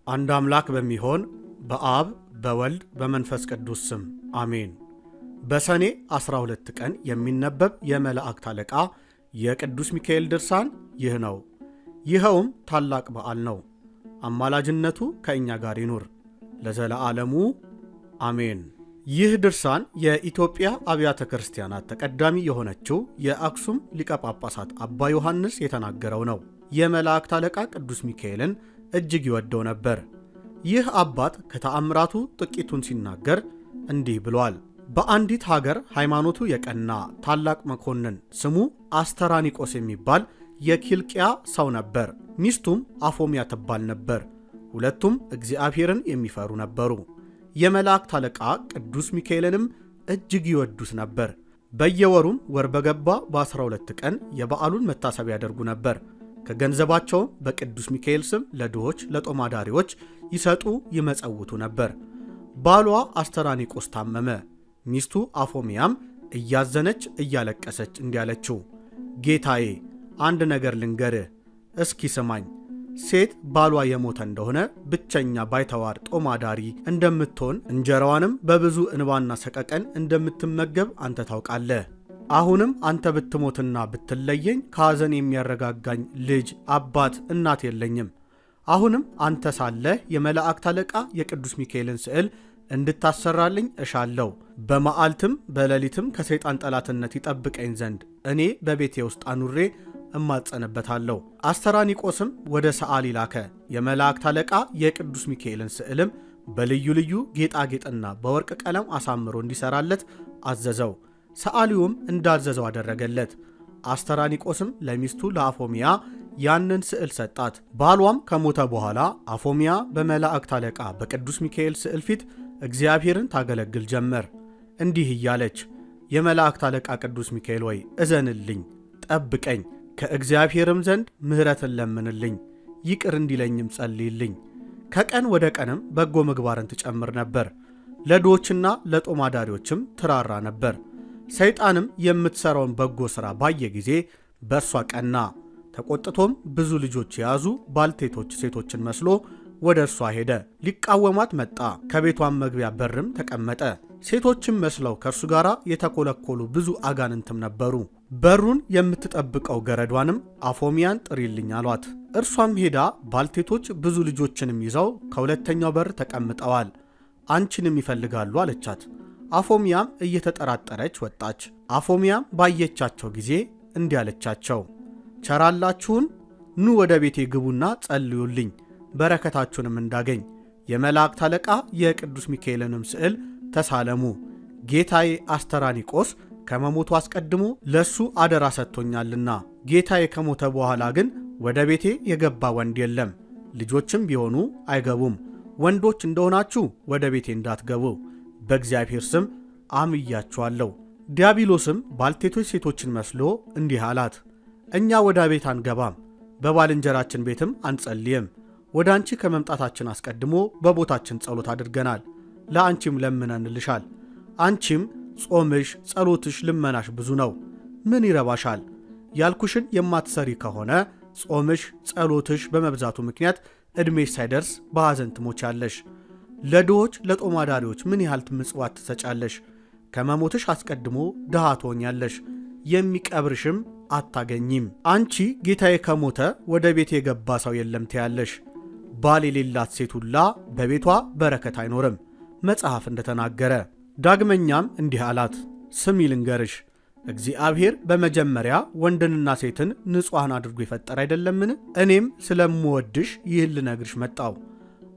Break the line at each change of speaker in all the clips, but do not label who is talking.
አንድ አምላክ በሚሆን በአብ በወልድ በመንፈስ ቅዱስ ስም አሜን። በሰኔ 12 ቀን የሚነበብ የመላእክት አለቃ የቅዱስ ሚካኤል ድርሳን ይህ ነው። ይኸውም ታላቅ በዓል ነው። አማላጅነቱ ከእኛ ጋር ይኑር ለዘለዓለሙ አሜን። ይህ ድርሳን የኢትዮጵያ አብያተ ክርስቲያናት ተቀዳሚ የሆነችው የአክሱም ሊቀ ጳጳሳት አባ ዮሐንስ የተናገረው ነው። የመላእክት አለቃ ቅዱስ ሚካኤልን እጅግ ይወደው ነበር። ይህ አባት ከተአምራቱ ጥቂቱን ሲናገር እንዲህ ብሏል። በአንዲት ሀገር ሃይማኖቱ የቀና ታላቅ መኮንን ስሙ አስተራኒቆስ የሚባል የኪልቅያ ሰው ነበር። ሚስቱም አፎሚያ ትባል ነበር። ሁለቱም እግዚአብሔርን የሚፈሩ ነበሩ። የመላእክት አለቃ ቅዱስ ሚካኤልንም እጅግ ይወዱት ነበር። በየወሩም ወር በገባ በ12 ቀን የበዓሉን መታሰቢያ ያደርጉ ነበር። ከገንዘባቸውም በቅዱስ ሚካኤል ስም ለድሆች ለጦማዳሪዎች ይሰጡ ይመጸውቱ ነበር። ባሏ አስተራኒቆስ ታመመ። ሚስቱ አፎሚያም እያዘነች እያለቀሰች እንዲያለችው፣ ጌታዬ አንድ ነገር ልንገርህ፣ እስኪ ስማኝ። ሴት ባሏ የሞተ እንደሆነ ብቸኛ ባይተዋር ጦማዳሪ እንደምትሆን እንጀራዋንም በብዙ እንባና ሰቀቀን እንደምትመገብ አንተ ታውቃለህ። አሁንም አንተ ብትሞትና ብትለየኝ ከሐዘን የሚያረጋጋኝ ልጅ፣ አባት፣ እናት የለኝም። አሁንም አንተ ሳለህ የመላእክት አለቃ የቅዱስ ሚካኤልን ስዕል እንድታሰራልኝ እሻለሁ። በመዓልትም በሌሊትም ከሰይጣን ጠላትነት ይጠብቀኝ ዘንድ እኔ በቤቴ ውስጥ አኑሬ እማጸንበታለሁ። አስተራኒቆስም ወደ ሰዓሊ ላከ። የመላእክት አለቃ የቅዱስ ሚካኤልን ስዕልም በልዩ ልዩ ጌጣጌጥና በወርቅ ቀለም አሳምሮ እንዲሰራለት አዘዘው። ሰዓሊውም እንዳዘዘው አደረገለት። አስተራኒቆስም ለሚስቱ ለአፎሚያ ያንን ስዕል ሰጣት። ባሏም ከሞተ በኋላ አፎሚያ በመላእክት አለቃ በቅዱስ ሚካኤል ስዕል ፊት እግዚአብሔርን ታገለግል ጀመር። እንዲህ እያለች፣ የመላእክት አለቃ ቅዱስ ሚካኤል ወይ እዘንልኝ፣ ጠብቀኝ፣ ከእግዚአብሔርም ዘንድ ምሕረትን ለምንልኝ፣ ይቅር እንዲለኝም ጸልይልኝ። ከቀን ወደ ቀንም በጎ ምግባርን ትጨምር ነበር። ለድሆችና ለጦማዳሪዎችም ትራራ ነበር። ሰይጣንም የምትሠራውን በጎ ሥራ ባየ ጊዜ በእርሷ ቀና። ተቆጥቶም ብዙ ልጆች የያዙ ባልቴቶች ሴቶችን መስሎ ወደ እርሷ ሄደ። ሊቃወማት መጣ። ከቤቷም መግቢያ በርም ተቀመጠ። ሴቶችም መስለው ከእርሱ ጋር የተኮለኮሉ ብዙ አጋንንትም ነበሩ። በሩን የምትጠብቀው ገረዷንም አፎሚያን ጥሪልኝ አሏት። እርሷም ሄዳ ባልቴቶች ብዙ ልጆችንም ይዘው ከሁለተኛው በር ተቀምጠዋል፣ አንቺንም ይፈልጋሉ አለቻት። አፎሚያም እየተጠራጠረች ወጣች። አፎሚያም ባየቻቸው ጊዜ እንዲህ አለቻቸው፣ ቸራላችሁን ኑ ወደ ቤቴ ግቡና ጸልዩልኝ፣ በረከታችሁንም እንዳገኝ። የመላእክት አለቃ የቅዱስ ሚካኤልንም ስዕል ተሳለሙ። ጌታዬ አስተራኒቆስ ከመሞቱ አስቀድሞ ለሱ አደራ ሰጥቶኛልና፣ ጌታዬ ከሞተ በኋላ ግን ወደ ቤቴ የገባ ወንድ የለም፣ ልጆችም ቢሆኑ አይገቡም። ወንዶች እንደሆናችሁ ወደ ቤቴ እንዳትገቡ በእግዚአብሔር ስም አምያችኋለሁ። ዲያብሎስም ባልቴቶች ሴቶችን መስሎ እንዲህ አላት፣ እኛ ወደ ቤት አንገባም፣ በባልንጀራችን ቤትም አንጸልይም። ወደ አንቺ ከመምጣታችን አስቀድሞ በቦታችን ጸሎት አድርገናል፣ ለአንቺም ለምነንልሻል። አንቺም ጾምሽ፣ ጸሎትሽ፣ ልመናሽ ብዙ ነው፣ ምን ይረባሻል? ያልኩሽን የማትሰሪ ከሆነ ጾምሽ፣ ጸሎትሽ በመብዛቱ ምክንያት ዕድሜሽ ሳይደርስ በሐዘን ትሞቻለሽ። ለድሆች ለጦማዳሪዎች ምን ያህል ምጽዋት ትሰጫለሽ? ከመሞትሽ አስቀድሞ ድሃ ትሆኛለሽ፣ የሚቀብርሽም አታገኝም። አንቺ ጌታዬ ከሞተ ወደ ቤት የገባ ሰው የለም ትያለሽ። ባል የሌላት ሴት ሁላ በቤቷ በረከት አይኖርም መጽሐፍ እንደተናገረ። ዳግመኛም እንዲህ አላት፣ ስሚ ልንገርሽ፣ እግዚአብሔር በመጀመሪያ ወንድንና ሴትን ንጹሐን አድርጎ የፈጠረ አይደለምን? እኔም ስለምወድሽ ይህን ልነግርሽ መጣው።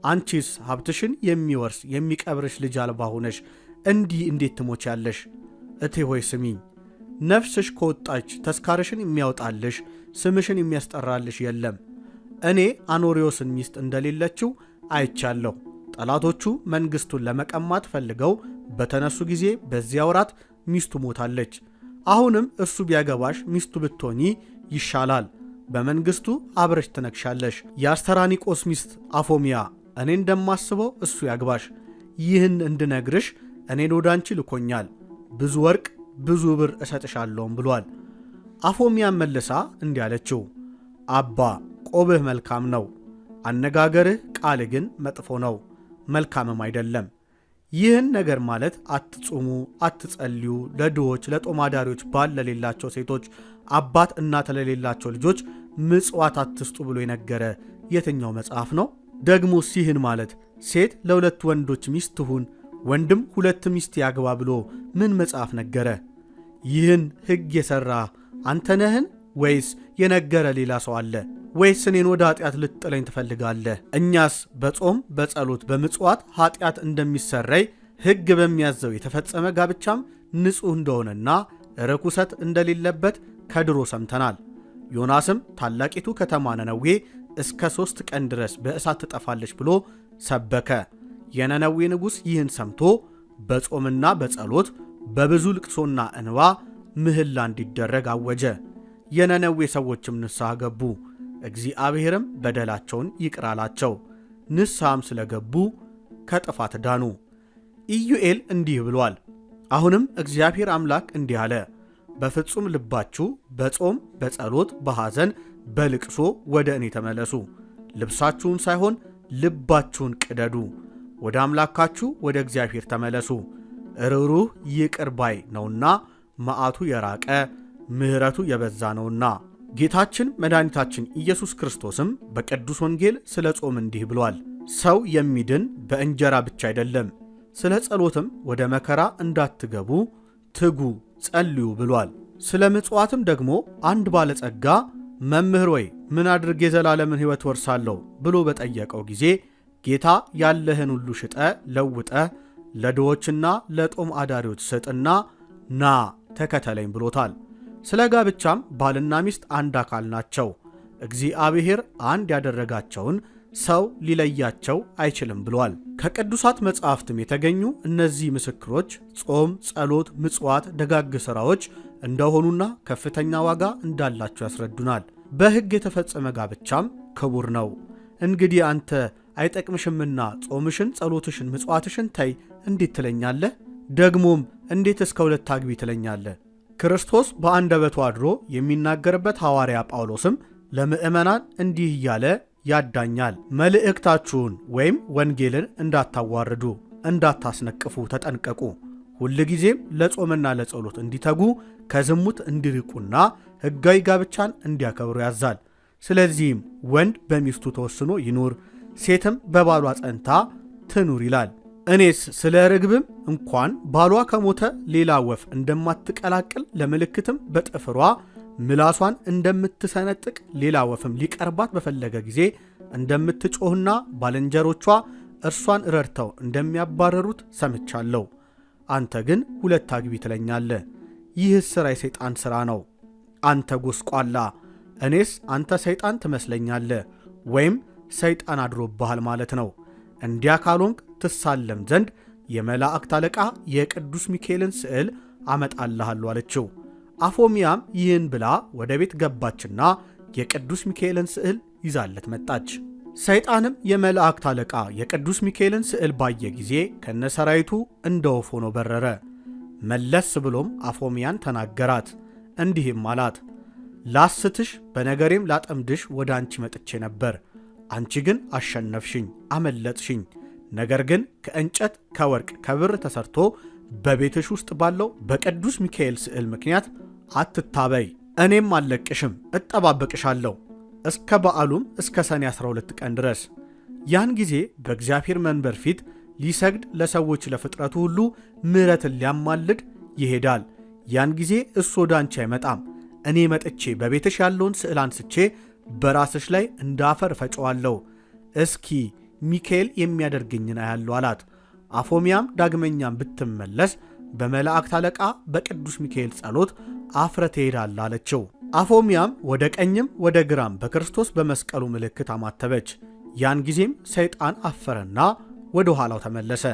አንቺስ ሀብትሽን የሚወርስ የሚቀብርሽ ልጅ አልባ ሆነሽ እንዲህ እንዴት ትሞቻለሽ? እቴ ሆይ ስሚኝ፣ ነፍስሽ ከወጣች ተስካርሽን የሚያወጣልሽ ስምሽን የሚያስጠራልሽ የለም። እኔ አኖሪዎስን ሚስት እንደሌለችው አይቻለሁ። ጠላቶቹ መንግሥቱን ለመቀማት ፈልገው በተነሱ ጊዜ በዚያ ወራት ሚስቱ ሞታለች። አሁንም እርሱ ቢያገባሽ ሚስቱ ብትሆኚ ይሻላል፣ በመንግሥቱ አብረሽ ትነግሻለሽ። የአስተራኒቆስ ሚስት አፎሚያ እኔ እንደማስበው እሱ ያግባሽ። ይህን እንድነግርሽ እኔን ወደ አንቺ ልኮኛል። ብዙ ወርቅ ብዙ ብር እሰጥሻለሁም ብሏል። አፎሚያን መልሳ እንዲህ አለችው፣ አባ ቆብህ መልካም ነው፣ አነጋገርህ ቃል ግን መጥፎ ነው፣ መልካምም አይደለም። ይህን ነገር ማለት አትጹሙ፣ አትጸልዩ፣ ለድሆች ለጦም አዳሪዎች ባል ለሌላቸው ሴቶች፣ አባት እናት ለሌላቸው ልጆች ምጽዋት አትስጡ ብሎ የነገረ የትኛው መጽሐፍ ነው? ደግሞስ ይህን ማለት ሴት ለሁለት ወንዶች ሚስት ትሁን፣ ወንድም ሁለት ሚስት ያግባ ብሎ ምን መጽሐፍ ነገረ? ይህን ሕግ የሠራ አንተ ነህን? ወይስ የነገረ ሌላ ሰው አለ? ወይስ እኔን ወደ ኃጢአት ልትጥለኝ ትፈልጋለህ? እኛስ በጾም በጸሎት በምጽዋት ኃጢአት እንደሚሰረይ ሕግ በሚያዘው የተፈጸመ ጋብቻም ንጹሕ እንደሆነና ርኩሰት እንደሌለበት ከድሮ ሰምተናል። ዮናስም ታላቂቱ ከተማ ነነዌ እስከ 3 ቀን ድረስ በእሳት ትጠፋለች ብሎ ሰበከ። የነነዌ ንጉሥ ይህን ሰምቶ በጾምና በጸሎት በብዙ ልቅሶና እንባ ምህላ እንዲደረግ አወጀ። የነነዌ ሰዎችም ንስሐ ገቡ። እግዚአብሔርም በደላቸውን ይቅር አላቸው። ንስሐም ስለገቡ ከጥፋት ዳኑ። ኢዩኤል እንዲህ ብሏል። አሁንም እግዚአብሔር አምላክ እንዲህ አለ፣ በፍጹም ልባችሁ በጾም በጸሎት በሐዘን በልቅሶ ወደ እኔ ተመለሱ። ልብሳችሁን ሳይሆን ልባችሁን ቅደዱ። ወደ አምላካችሁ ወደ እግዚአብሔር ተመለሱ። ርኅሩህ ይቅር ባይ ነውና መዓቱ የራቀ ምሕረቱ የበዛ ነውና። ጌታችን መድኃኒታችን ኢየሱስ ክርስቶስም በቅዱስ ወንጌል ስለ ጾም እንዲህ ብሏል። ሰው የሚድን በእንጀራ ብቻ አይደለም፣ ስለ ጸሎትም ወደ መከራ እንዳትገቡ ትጉ፣ ጸልዩ ብሏል። ስለ ምጽዋትም ደግሞ አንድ ባለጸጋ መምህር ወይ ምን አድርጌ የዘላለምን ሕይወት ወርሳለሁ ብሎ በጠየቀው ጊዜ ጌታ ያለህን ሁሉ ሽጠ ለውጠ ለድሆችና ለጦም አዳሪዎች ስጥና ና ተከተለኝ ብሎታል። ስለ ጋብቻም ባልና ሚስት አንድ አካል ናቸው። እግዚአብሔር አንድ ያደረጋቸውን ሰው ሊለያቸው አይችልም ብሏል። ከቅዱሳት መጻሕፍትም የተገኙ እነዚህ ምስክሮች ጾም፣ ጸሎት፣ ምጽዋት፣ ደጋግ ሥራዎች እንደሆኑና ከፍተኛ ዋጋ እንዳላቸው ያስረዱናል። በሕግ የተፈጸመ ጋብቻም ክቡር ነው። እንግዲህ አንተ አይጠቅምሽምና ጾምሽን፣ ጸሎትሽን፣ ምጽዋትሽን ተይ እንዴት ትለኛለህ? ደግሞም እንዴት እስከ 2 አግቢ ትለኛለህ? ክርስቶስ በአንደበቱ አድሮ የሚናገርበት ሐዋርያ ጳውሎስም ለምዕመናን እንዲህ እያለ ያዳኛል። መልእክታችሁን ወይም ወንጌልን እንዳታዋርዱ፣ እንዳታስነቅፉ ተጠንቀቁ። ሁልጊዜም ለጾምና ለጸሎት እንዲተጉ፣ ከዝሙት እንዲርቁና ሕጋዊ ጋብቻን እንዲያከብሩ ያዛል። ስለዚህም ወንድ በሚስቱ ተወስኖ ይኑር፣ ሴትም በባሏ ጸንታ ትኑር ይላል። እኔስ ስለ ርግብም እንኳን ባሏ ከሞተ ሌላ ወፍ እንደማትቀላቅል ለምልክትም በጥፍሯ ምላሷን እንደምትሰነጥቅ ሌላ ወፍም ሊቀርባት በፈለገ ጊዜ እንደምትጮህና ባልንጀሮቿ እርሷን ረድተው እንደሚያባረሩት ሰምቻለሁ። አንተ ግን 2 አግቢ ትለኛለህ። ይህ ሥራ የሰይጣን ሥራ ነው። አንተ ጎስቋላ፣ እኔስ አንተ ሰይጣን ትመስለኛለህ፣ ወይም ሰይጣን አድሮብሃል ማለት ነው። እንዲያ ካልሆንክ ትሳለም ዘንድ የመላእክት አለቃ የቅዱስ ሚካኤልን ስዕል አመጣልሃለሁ አለችው። አፎሚያም ይህን ብላ ወደ ቤት ገባችና የቅዱስ ሚካኤልን ስዕል ይዛለት መጣች። ሰይጣንም የመላእክት አለቃ የቅዱስ ሚካኤልን ስዕል ባየ ጊዜ ከነሰራዊቱ እንደ ወፍ ሆኖ በረረ። መለስ ብሎም አፎሚያን ተናገራት፣ እንዲህም አላት፣ ላስትሽ በነገሬም ላጠምድሽ ወደ አንቺ መጥቼ ነበር። አንቺ ግን አሸነፍሽኝ፣ አመለጥሽኝ። ነገር ግን ከእንጨት ከወርቅ ከብር ተሰርቶ በቤትሽ ውስጥ ባለው በቅዱስ ሚካኤል ስዕል ምክንያት አትታበይ። እኔም አልለቅሽም፣ እጠባበቅሻለሁ እስከ በዓሉም እስከ ሰኔ 12 ቀን ድረስ። ያን ጊዜ በእግዚአብሔር መንበር ፊት ሊሰግድ ለሰዎች ለፍጥረቱ ሁሉ ምሕረትን ሊያማልድ ይሄዳል። ያን ጊዜ እሱ ወደ አንቺ አይመጣም። እኔ መጥቼ በቤትሽ ያለውን ስዕል አንስቼ በራስሽ ላይ እንዳፈር ፈጨዋለሁ። እስኪ ሚካኤል የሚያደርግኝን አያለሁ አላት። አፎሚያም ዳግመኛም ብትመለስ በመላእክት አለቃ በቅዱስ ሚካኤል ጸሎት አፍረ ትሄዳለህ አለችው። አፎሚያም ወደ ቀኝም ወደ ግራም በክርስቶስ በመስቀሉ ምልክት አማተበች። ያን ጊዜም ሰይጣን አፈረና ወደ ኋላው ተመለሰ።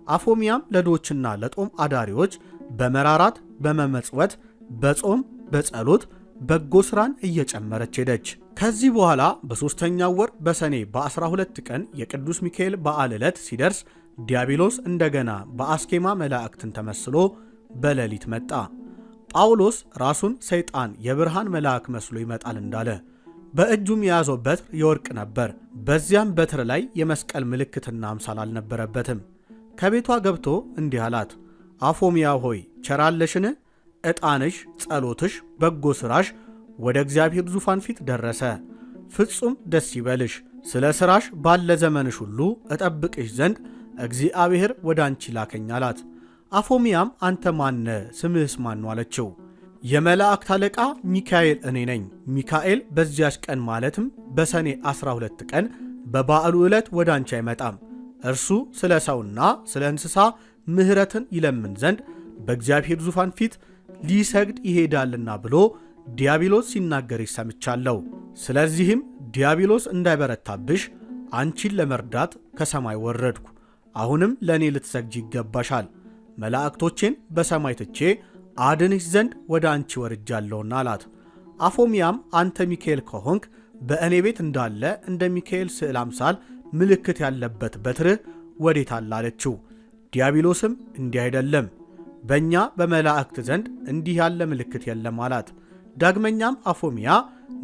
አፎሚያም ለድሆችና ለጦም አዳሪዎች በመራራት በመመጽወት በጾም በጸሎት በጎ ሥራን እየጨመረች ሄደች። ከዚህ በኋላ በሦስተኛው ወር በሰኔ በ12 ቀን የቅዱስ ሚካኤል በዓል ዕለት ሲደርስ ዲያብሎስ እንደገና በአስኬማ መላእክትን ተመስሎ በሌሊት መጣ። ጳውሎስ ራሱን ሰይጣን የብርሃን መልአክ መስሎ ይመጣል እንዳለ በእጁም የያዘው በትር የወርቅ ነበር። በዚያም በትር ላይ የመስቀል ምልክትና አምሳል አልነበረበትም። ከቤቷ ገብቶ እንዲህ አላት፣ አፎምያ ሆይ ቸራለሽን? ዕጣንሽ፣ ጸሎትሽ፣ በጎ ሥራሽ ወደ እግዚአብሔር ዙፋን ፊት ደረሰ። ፍጹም ደስ ይበልሽ። ስለ ሥራሽ ባለ ዘመንሽ ሁሉ እጠብቅሽ ዘንድ እግዚአብሔር ወደ አንቺ ላከኝ አላት። አፎምያም አንተ ማነ? ስምህስ ማን ነው አለችው። የመላእክት አለቃ ሚካኤል እኔ ነኝ። ሚካኤል በዚያች ቀን ማለትም በሰኔ 12 ቀን በበዓሉ ዕለት ወደ አንቺ አይመጣም። እርሱ ስለ ሰውና ስለ እንስሳ ምሕረትን ይለምን ዘንድ በእግዚአብሔር ዙፋን ፊት ሊሰግድ ይሄዳልና ብሎ ዲያብሎስ ሲናገርሽ ሰምቻለሁ። ስለዚህም ዲያብሎስ እንዳይበረታብሽ አንቺን ለመርዳት ከሰማይ ወረድኩ። አሁንም ለእኔ ልትሰግጂ ይገባሻል። መላእክቶቼን በሰማይ ትቼ አድንሽ ዘንድ ወደ አንቺ ወርጃለሁና አላት። አፎምያም አንተ ሚካኤል ከሆንክ በእኔ ቤት እንዳለ እንደ ሚካኤል ስዕል አምሳል ምልክት ያለበት በትርህ ወዴት አለ አለችው። ዲያብሎስም እንዲህ አይደለም፣ በእኛ በመላእክት ዘንድ እንዲህ ያለ ምልክት የለም አላት። ዳግመኛም አፎምያ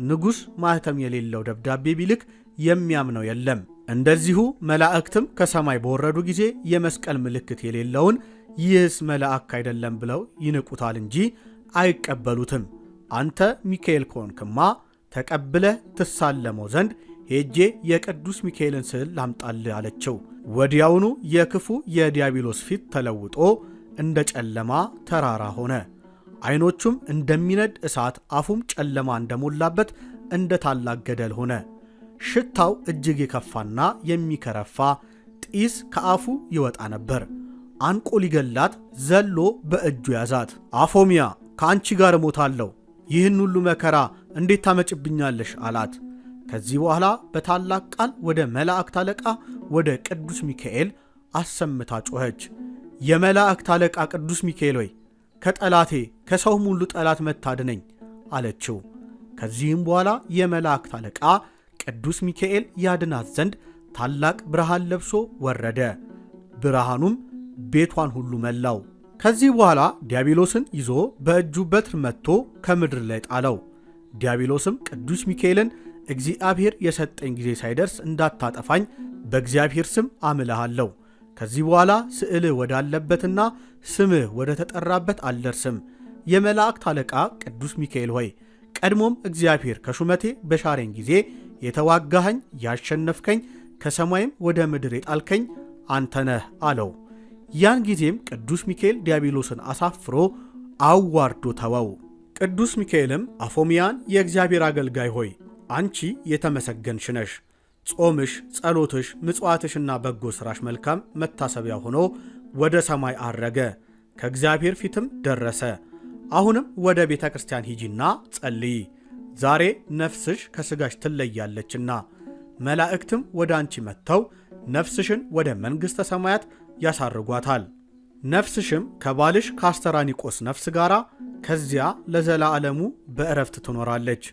ንጉሥ ማኅተም የሌለው ደብዳቤ ቢልክ የሚያምነው የለም። እንደዚሁ መላእክትም ከሰማይ በወረዱ ጊዜ የመስቀል ምልክት የሌለውን ይህስ መልአክ አይደለም ብለው ይንቁታል እንጂ አይቀበሉትም። አንተ ሚካኤል ከሆንክማ ተቀብለህ ትሳለመው ዘንድ ሄጄ የቅዱስ ሚካኤልን ስዕል ላምጣልህ አለችው። ወዲያውኑ የክፉ የዲያብሎስ ፊት ተለውጦ እንደ ጨለማ ተራራ ሆነ። ዓይኖቹም እንደሚነድ እሳት፣ አፉም ጨለማ እንደሞላበት እንደ ታላቅ ገደል ሆነ። ሽታው እጅግ የከፋና የሚከረፋ ጢስ ከአፉ ይወጣ ነበር። አንቆ ሊገላት ዘሎ በእጁ ያዛት። አፎምያ ከአንቺ ጋር እሞታለሁ፣ ይህን ሁሉ መከራ እንዴት ታመጭብኛለሽ አላት። ከዚህ በኋላ በታላቅ ቃል ወደ መላእክት አለቃ ወደ ቅዱስ ሚካኤል አሰምታ ጮኸች። የመላእክት አለቃ ቅዱስ ሚካኤል ሆይ ከጠላቴ ከሰውም ሁሉ ጠላት መታድነኝ አለችው። ከዚህም በኋላ የመላእክት አለቃ ቅዱስ ሚካኤል ያድናት ዘንድ ታላቅ ብርሃን ለብሶ ወረደ። ብርሃኑም ቤቷን ሁሉ መላው። ከዚህ በኋላ ዲያብሎስን ይዞ በእጁ በትር መትቶ ከምድር ላይ ጣለው። ዲያብሎስም ቅዱስ ሚካኤልን እግዚአብሔር የሰጠኝ ጊዜ ሳይደርስ እንዳታጠፋኝ በእግዚአብሔር ስም አምልሃለሁ። ከዚህ በኋላ ስዕልህ ወዳለበትና ስምህ ወደ ተጠራበት አልደርስም። የመላእክት አለቃ ቅዱስ ሚካኤል ሆይ ቀድሞም እግዚአብሔር ከሹመቴ በሻረኝ ጊዜ የተዋጋኸኝ ያሸነፍከኝ፣ ከሰማይም ወደ ምድር የጣልከኝ አንተ ነህ አለው። ያን ጊዜም ቅዱስ ሚካኤል ዲያብሎስን አሳፍሮ አዋርዶ ተወው። ቅዱስ ሚካኤልም አፎምያን የእግዚአብሔር አገልጋይ ሆይ አንቺ የተመሰገንሽ ነሽ። ጾምሽ፣ ጸሎትሽ፣ ምጽዋትሽና በጎ ሥራሽ መልካም መታሰቢያ ሆኖ ወደ ሰማይ አረገ፣ ከእግዚአብሔር ፊትም ደረሰ። አሁንም ወደ ቤተ ክርስቲያን ሂጂና ጸልይ፣ ዛሬ ነፍስሽ ከሥጋሽ ትለያለችና። መላእክትም ወደ አንቺ መጥተው ነፍስሽን ወደ መንግሥተ ሰማያት ያሳርጓታል። ነፍስሽም ከባልሽ ከአስተራኒቆስ ነፍስ ጋር ከዚያ ለዘላለሙ በእረፍት ትኖራለች።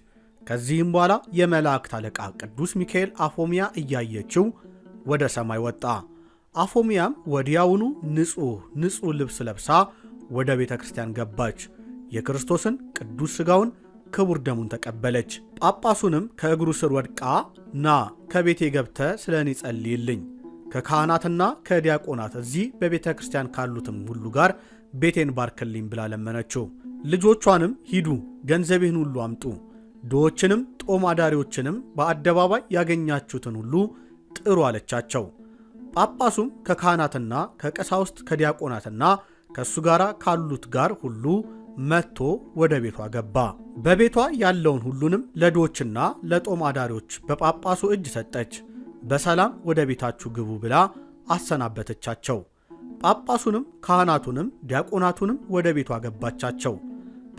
ከዚህም በኋላ የመላእክት አለቃ ቅዱስ ሚካኤል አፎምያ እያየችው ወደ ሰማይ ወጣ። አፎምያም ወዲያውኑ ንጹሕ ልብስ ለብሳ ወደ ቤተ ክርስቲያን ገባች። የክርስቶስን ቅዱስ ሥጋውን ክቡር ደሙን ተቀበለች። ጳጳሱንም ከእግሩ ስር ወድቃ ና ከቤቴ ገብተ ስለ እኔ ጸልይልኝ፣ ከካህናትና ከዲያቆናት እዚህ በቤተ ክርስቲያን ካሉትም ሁሉ ጋር ቤቴን ባርክልኝ ብላ ለመነችው። ልጆቿንም ሂዱ ገንዘቤን ሁሉ አምጡ፣ ድሆችንም ጦም አዳሪዎችንም በአደባባይ ያገኛችሁትን ሁሉ ጥሩ አለቻቸው። ጳጳሱም ከካህናትና ከቀሳውስት ከዲያቆናትና ከእሱ ጋር ካሉት ጋር ሁሉ መጥቶ ወደ ቤቷ ገባ። በቤቷ ያለውን ሁሉንም ለድሆችና ለጦም አዳሪዎች በጳጳሱ እጅ ሰጠች። በሰላም ወደ ቤታችሁ ግቡ ብላ አሰናበተቻቸው። ጳጳሱንም ካህናቱንም ዲያቆናቱንም ወደ ቤቷ ገባቻቸው።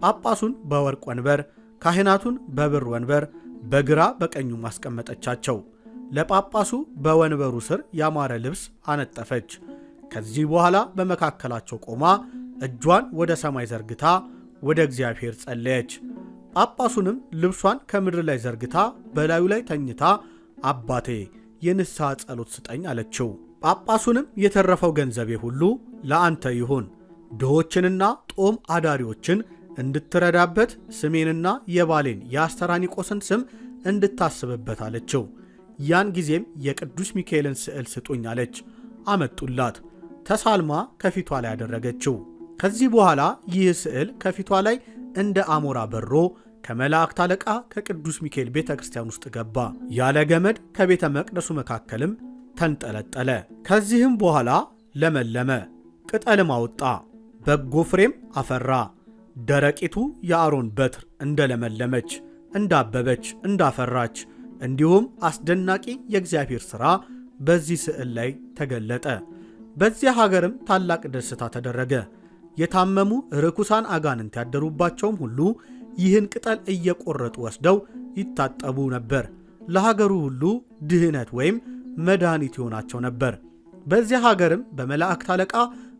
ጳጳሱን በወርቅ ወንበር፣ ካህናቱን በብር ወንበር በግራ በቀኙ ማስቀመጠቻቸው። ለጳጳሱ በወንበሩ ስር ያማረ ልብስ አነጠፈች። ከዚህ በኋላ በመካከላቸው ቆማ እጇን ወደ ሰማይ ዘርግታ ወደ እግዚአብሔር ጸለየች። ጳጳሱንም ልብሷን ከምድር ላይ ዘርግታ በላዩ ላይ ተኝታ አባቴ የንስሐ ጸሎት ስጠኝ አለችው። ጳጳሱንም የተረፈው ገንዘቤ ሁሉ ለአንተ ይሁን፣ ድሆችንና ጦም አዳሪዎችን እንድትረዳበት ስሜንና የባሌን የአስተራኒቆስን ስም እንድታስብበት አለችው። ያን ጊዜም የቅዱስ ሚካኤልን ስዕል ስጡኝ አለች። አመጡላት። ተሳልማ ከፊቷ ላይ ያደረገችው። ከዚህ በኋላ ይህ ስዕል ከፊቷ ላይ እንደ አሞራ በሮ ከመላእክት አለቃ ከቅዱስ ሚካኤል ቤተ ክርስቲያን ውስጥ ገባ። ያለ ገመድ ከቤተ መቅደሱ መካከልም ተንጠለጠለ። ከዚህም በኋላ ለመለመ፣ ቅጠልም አወጣ፣ በጎ ፍሬም አፈራ። ደረቂቱ የአሮን በትር እንደለመለመች፣ እንዳበበች፣ እንዳፈራች እንዲሁም አስደናቂ የእግዚአብሔር ሥራ በዚህ ስዕል ላይ ተገለጠ። በዚያ ሀገርም ታላቅ ደስታ ተደረገ። የታመሙ ርኩሳን አጋንንት ያደሩባቸውም ሁሉ ይህን ቅጠል እየቆረጡ ወስደው ይታጠቡ ነበር። ለሀገሩ ሁሉ ድህነት ወይም መድኃኒት ይሆናቸው ነበር። በዚያ ሀገርም በመላእክት አለቃ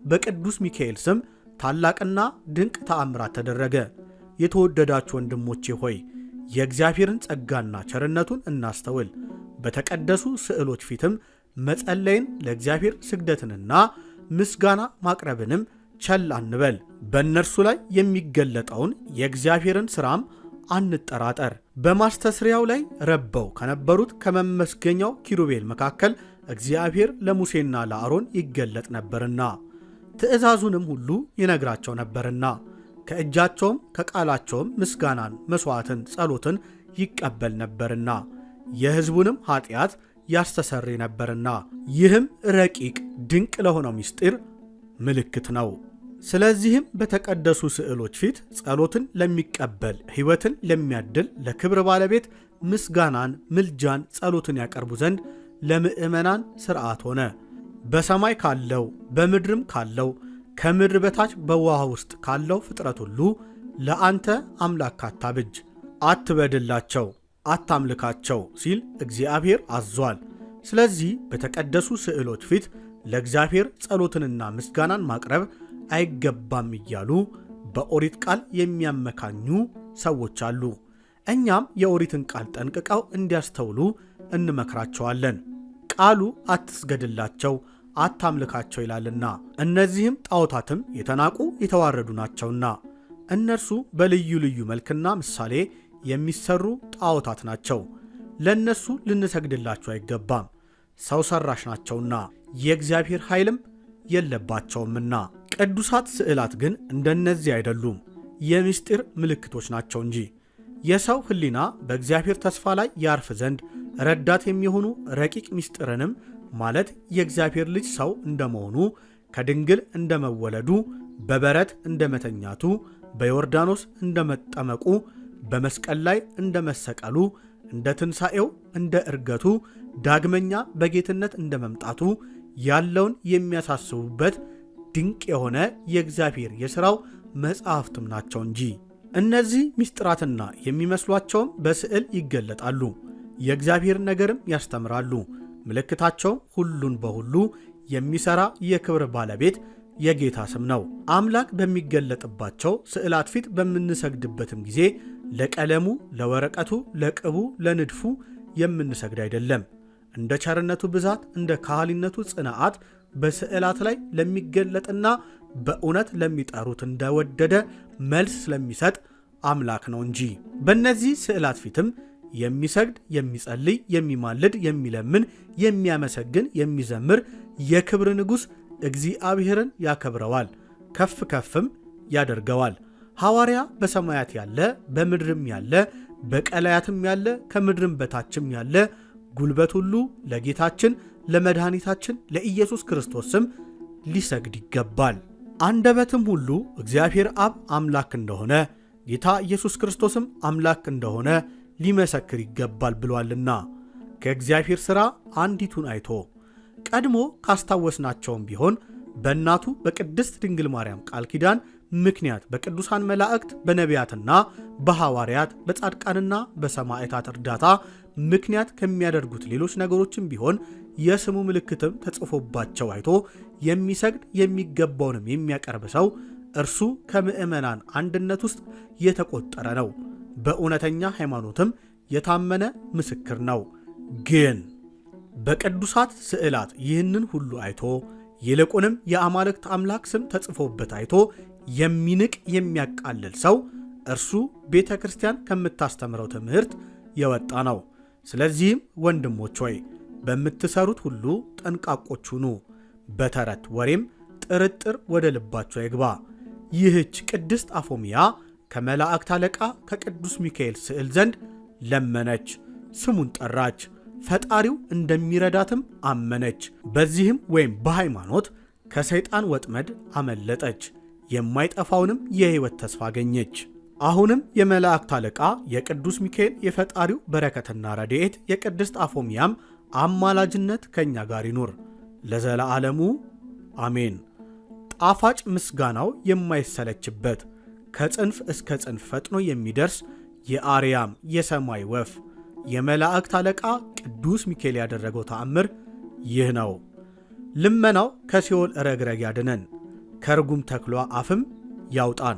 በቅዱስ ሚካኤል ስም ታላቅና ድንቅ ተአምራት ተደረገ። የተወደዳችሁ ወንድሞቼ ሆይ የእግዚአብሔርን ጸጋና ቸርነቱን እናስተውል። በተቀደሱ ስዕሎች ፊትም መጸለይን፣ ለእግዚአብሔር ስግደትንና ምስጋና ማቅረብንም ቸል አንበል። በእነርሱ ላይ የሚገለጠውን የእግዚአብሔርን ሥራም አንጠራጠር። በማስተስሪያው ላይ ረበው ከነበሩት ከመመስገኛው ኪሩቤል መካከል እግዚአብሔር ለሙሴና ለአሮን ይገለጥ ነበርና ትእዛዙንም ሁሉ ይነግራቸው ነበርና ከእጃቸውም ከቃላቸውም ምስጋናን፣ መሥዋዕትን፣ ጸሎትን ይቀበል ነበርና የሕዝቡንም ኀጢአት ያስተሰርይ ነበርና ይህም ረቂቅ ድንቅ ለሆነው ምስጢር ምልክት ነው። ስለዚህም በተቀደሱ ስዕሎች ፊት ጸሎትን ለሚቀበል ሕይወትን ለሚያድል ለክብር ባለቤት ምስጋናን፣ ምልጃን፣ ጸሎትን ያቀርቡ ዘንድ ለምእመናን ሥርዓት ሆነ። በሰማይ ካለው በምድርም ካለው ከምድር በታች በውሃ ውስጥ ካለው ፍጥረት ሁሉ ለአንተ አምላክ አታብጅ፣ አትበድላቸው፣ አታምልካቸው ሲል እግዚአብሔር አዟል። ስለዚህ በተቀደሱ ስዕሎች ፊት ለእግዚአብሔር ጸሎትንና ምስጋናን ማቅረብ አይገባም እያሉ በኦሪት ቃል የሚያመካኙ ሰዎች አሉ። እኛም የኦሪትን ቃል ጠንቅቀው እንዲያስተውሉ እንመክራቸዋለን። ቃሉ አትስገድላቸው፣ አታምልካቸው ይላልና እነዚህም ጣዖታትም የተናቁ የተዋረዱ ናቸውና እነርሱ በልዩ ልዩ መልክና ምሳሌ የሚሰሩ ጣዖታት ናቸው። ለእነሱ ልንሰግድላቸው አይገባም፣ ሰው ሰራሽ ናቸውና የእግዚአብሔር ኃይልም የለባቸውምና። ቅዱሳት ስዕላት ግን እንደነዚህ አይደሉም፣ የምስጢር ምልክቶች ናቸው እንጂ። የሰው ሕሊና በእግዚአብሔር ተስፋ ላይ ያርፍ ዘንድ ረዳት የሚሆኑ ረቂቅ ምስጢርንም ማለት የእግዚአብሔር ልጅ ሰው እንደመሆኑ፣ ከድንግል እንደመወለዱ፣ በበረት እንደመተኛቱ፣ በዮርዳኖስ እንደመጠመቁ፣ በመስቀል ላይ እንደመሰቀሉ፣ እንደ ትንሣኤው፣ እንደ ዕርገቱ፣ ዳግመኛ በጌትነት እንደመምጣቱ ያለውን የሚያሳስቡበት ድንቅ የሆነ የእግዚአብሔር የሥራው መጻሕፍትም ናቸው እንጂ። እነዚህ ምስጢራትና የሚመስሏቸውም በስዕል ይገለጣሉ፣ የእግዚአብሔር ነገርም ያስተምራሉ። ምልክታቸው ሁሉን በሁሉ የሚሠራ የክብር ባለቤት የጌታ ስም ነው። አምላክ በሚገለጥባቸው ስዕላት ፊት በምንሰግድበትም ጊዜ ለቀለሙ፣ ለወረቀቱ፣ ለቅቡ፣ ለንድፉ የምንሰግድ አይደለም። እንደ ቸርነቱ ብዛት እንደ ካህሊነቱ ጽንዓት በስዕላት ላይ ለሚገለጥና በእውነት ለሚጠሩት እንደወደደ መልስ ስለሚሰጥ አምላክ ነው እንጂ። በእነዚህ ስዕላት ፊትም የሚሰግድ፣ የሚጸልይ፣ የሚማልድ፣ የሚለምን፣ የሚያመሰግን፣ የሚዘምር የክብር ንጉሥ እግዚአብሔርን ያከብረዋል፣ ከፍ ከፍም ያደርገዋል። ሐዋርያ በሰማያት ያለ በምድርም ያለ በቀላያትም ያለ ከምድርም በታችም ያለ ጉልበት ሁሉ ለጌታችን ለመድኃኒታችን ለኢየሱስ ክርስቶስ ስም ሊሰግድ ይገባል። አንደበትም ሁሉ እግዚአብሔር አብ አምላክ እንደሆነ ጌታ ኢየሱስ ክርስቶስም አምላክ እንደሆነ ሊመሰክር ይገባል ብሏልና ከእግዚአብሔር ሥራ አንዲቱን አይቶ ቀድሞ ካስታወስናቸውም ቢሆን በእናቱ በቅድስት ድንግል ማርያም ቃል ኪዳን ምክንያት በቅዱሳን መላእክት በነቢያትና በሐዋርያት በጻድቃንና በሰማዕታት እርዳታ ምክንያት ከሚያደርጉት ሌሎች ነገሮችም ቢሆን የስሙ ምልክትም ተጽፎባቸው አይቶ የሚሰግድ የሚገባውንም የሚያቀርብ ሰው እርሱ ከምዕመናን አንድነት ውስጥ የተቆጠረ ነው፣ በእውነተኛ ሃይማኖትም የታመነ ምስክር ነው። ግን በቅዱሳት ስዕላት ይህንን ሁሉ አይቶ ይልቁንም የአማልክት አምላክ ስም ተጽፎበት አይቶ የሚንቅ የሚያቃልል ሰው እርሱ ቤተ ክርስቲያን ከምታስተምረው ትምህርት የወጣ ነው። ስለዚህም ወንድሞች ሆይ በምትሰሩት ሁሉ ጠንቃቆች ሁኑ፣ በተረት ወሬም ጥርጥር ወደ ልባችሁ አይግባ። ይህች ቅድስት አፎምያ ከመላእክት አለቃ ከቅዱስ ሚካኤል ስዕል ዘንድ ለመነች፣ ስሙን ጠራች፣ ፈጣሪው እንደሚረዳትም አመነች። በዚህም ወይም በሃይማኖት ከሰይጣን ወጥመድ አመለጠች፣ የማይጠፋውንም የሕይወት ተስፋ አገኘች። አሁንም የመላእክት አለቃ የቅዱስ ሚካኤል የፈጣሪው በረከትና ረድኤት የቅድስት አፎምያም አማላጅነት ከእኛ ጋር ይኑር ለዘለዓለሙ አሜን። ጣፋጭ ምስጋናው የማይሰለችበት ከጽንፍ እስከ ጽንፍ ፈጥኖ የሚደርስ የአርያም የሰማይ ወፍ የመላእክት አለቃ ቅዱስ ሚካኤል ያደረገው ተአምር ይህ ነው። ልመናው ከሲኦል ረግረግ ያድነን፣ ከርጉም ተክሏ አፍም ያውጣን፣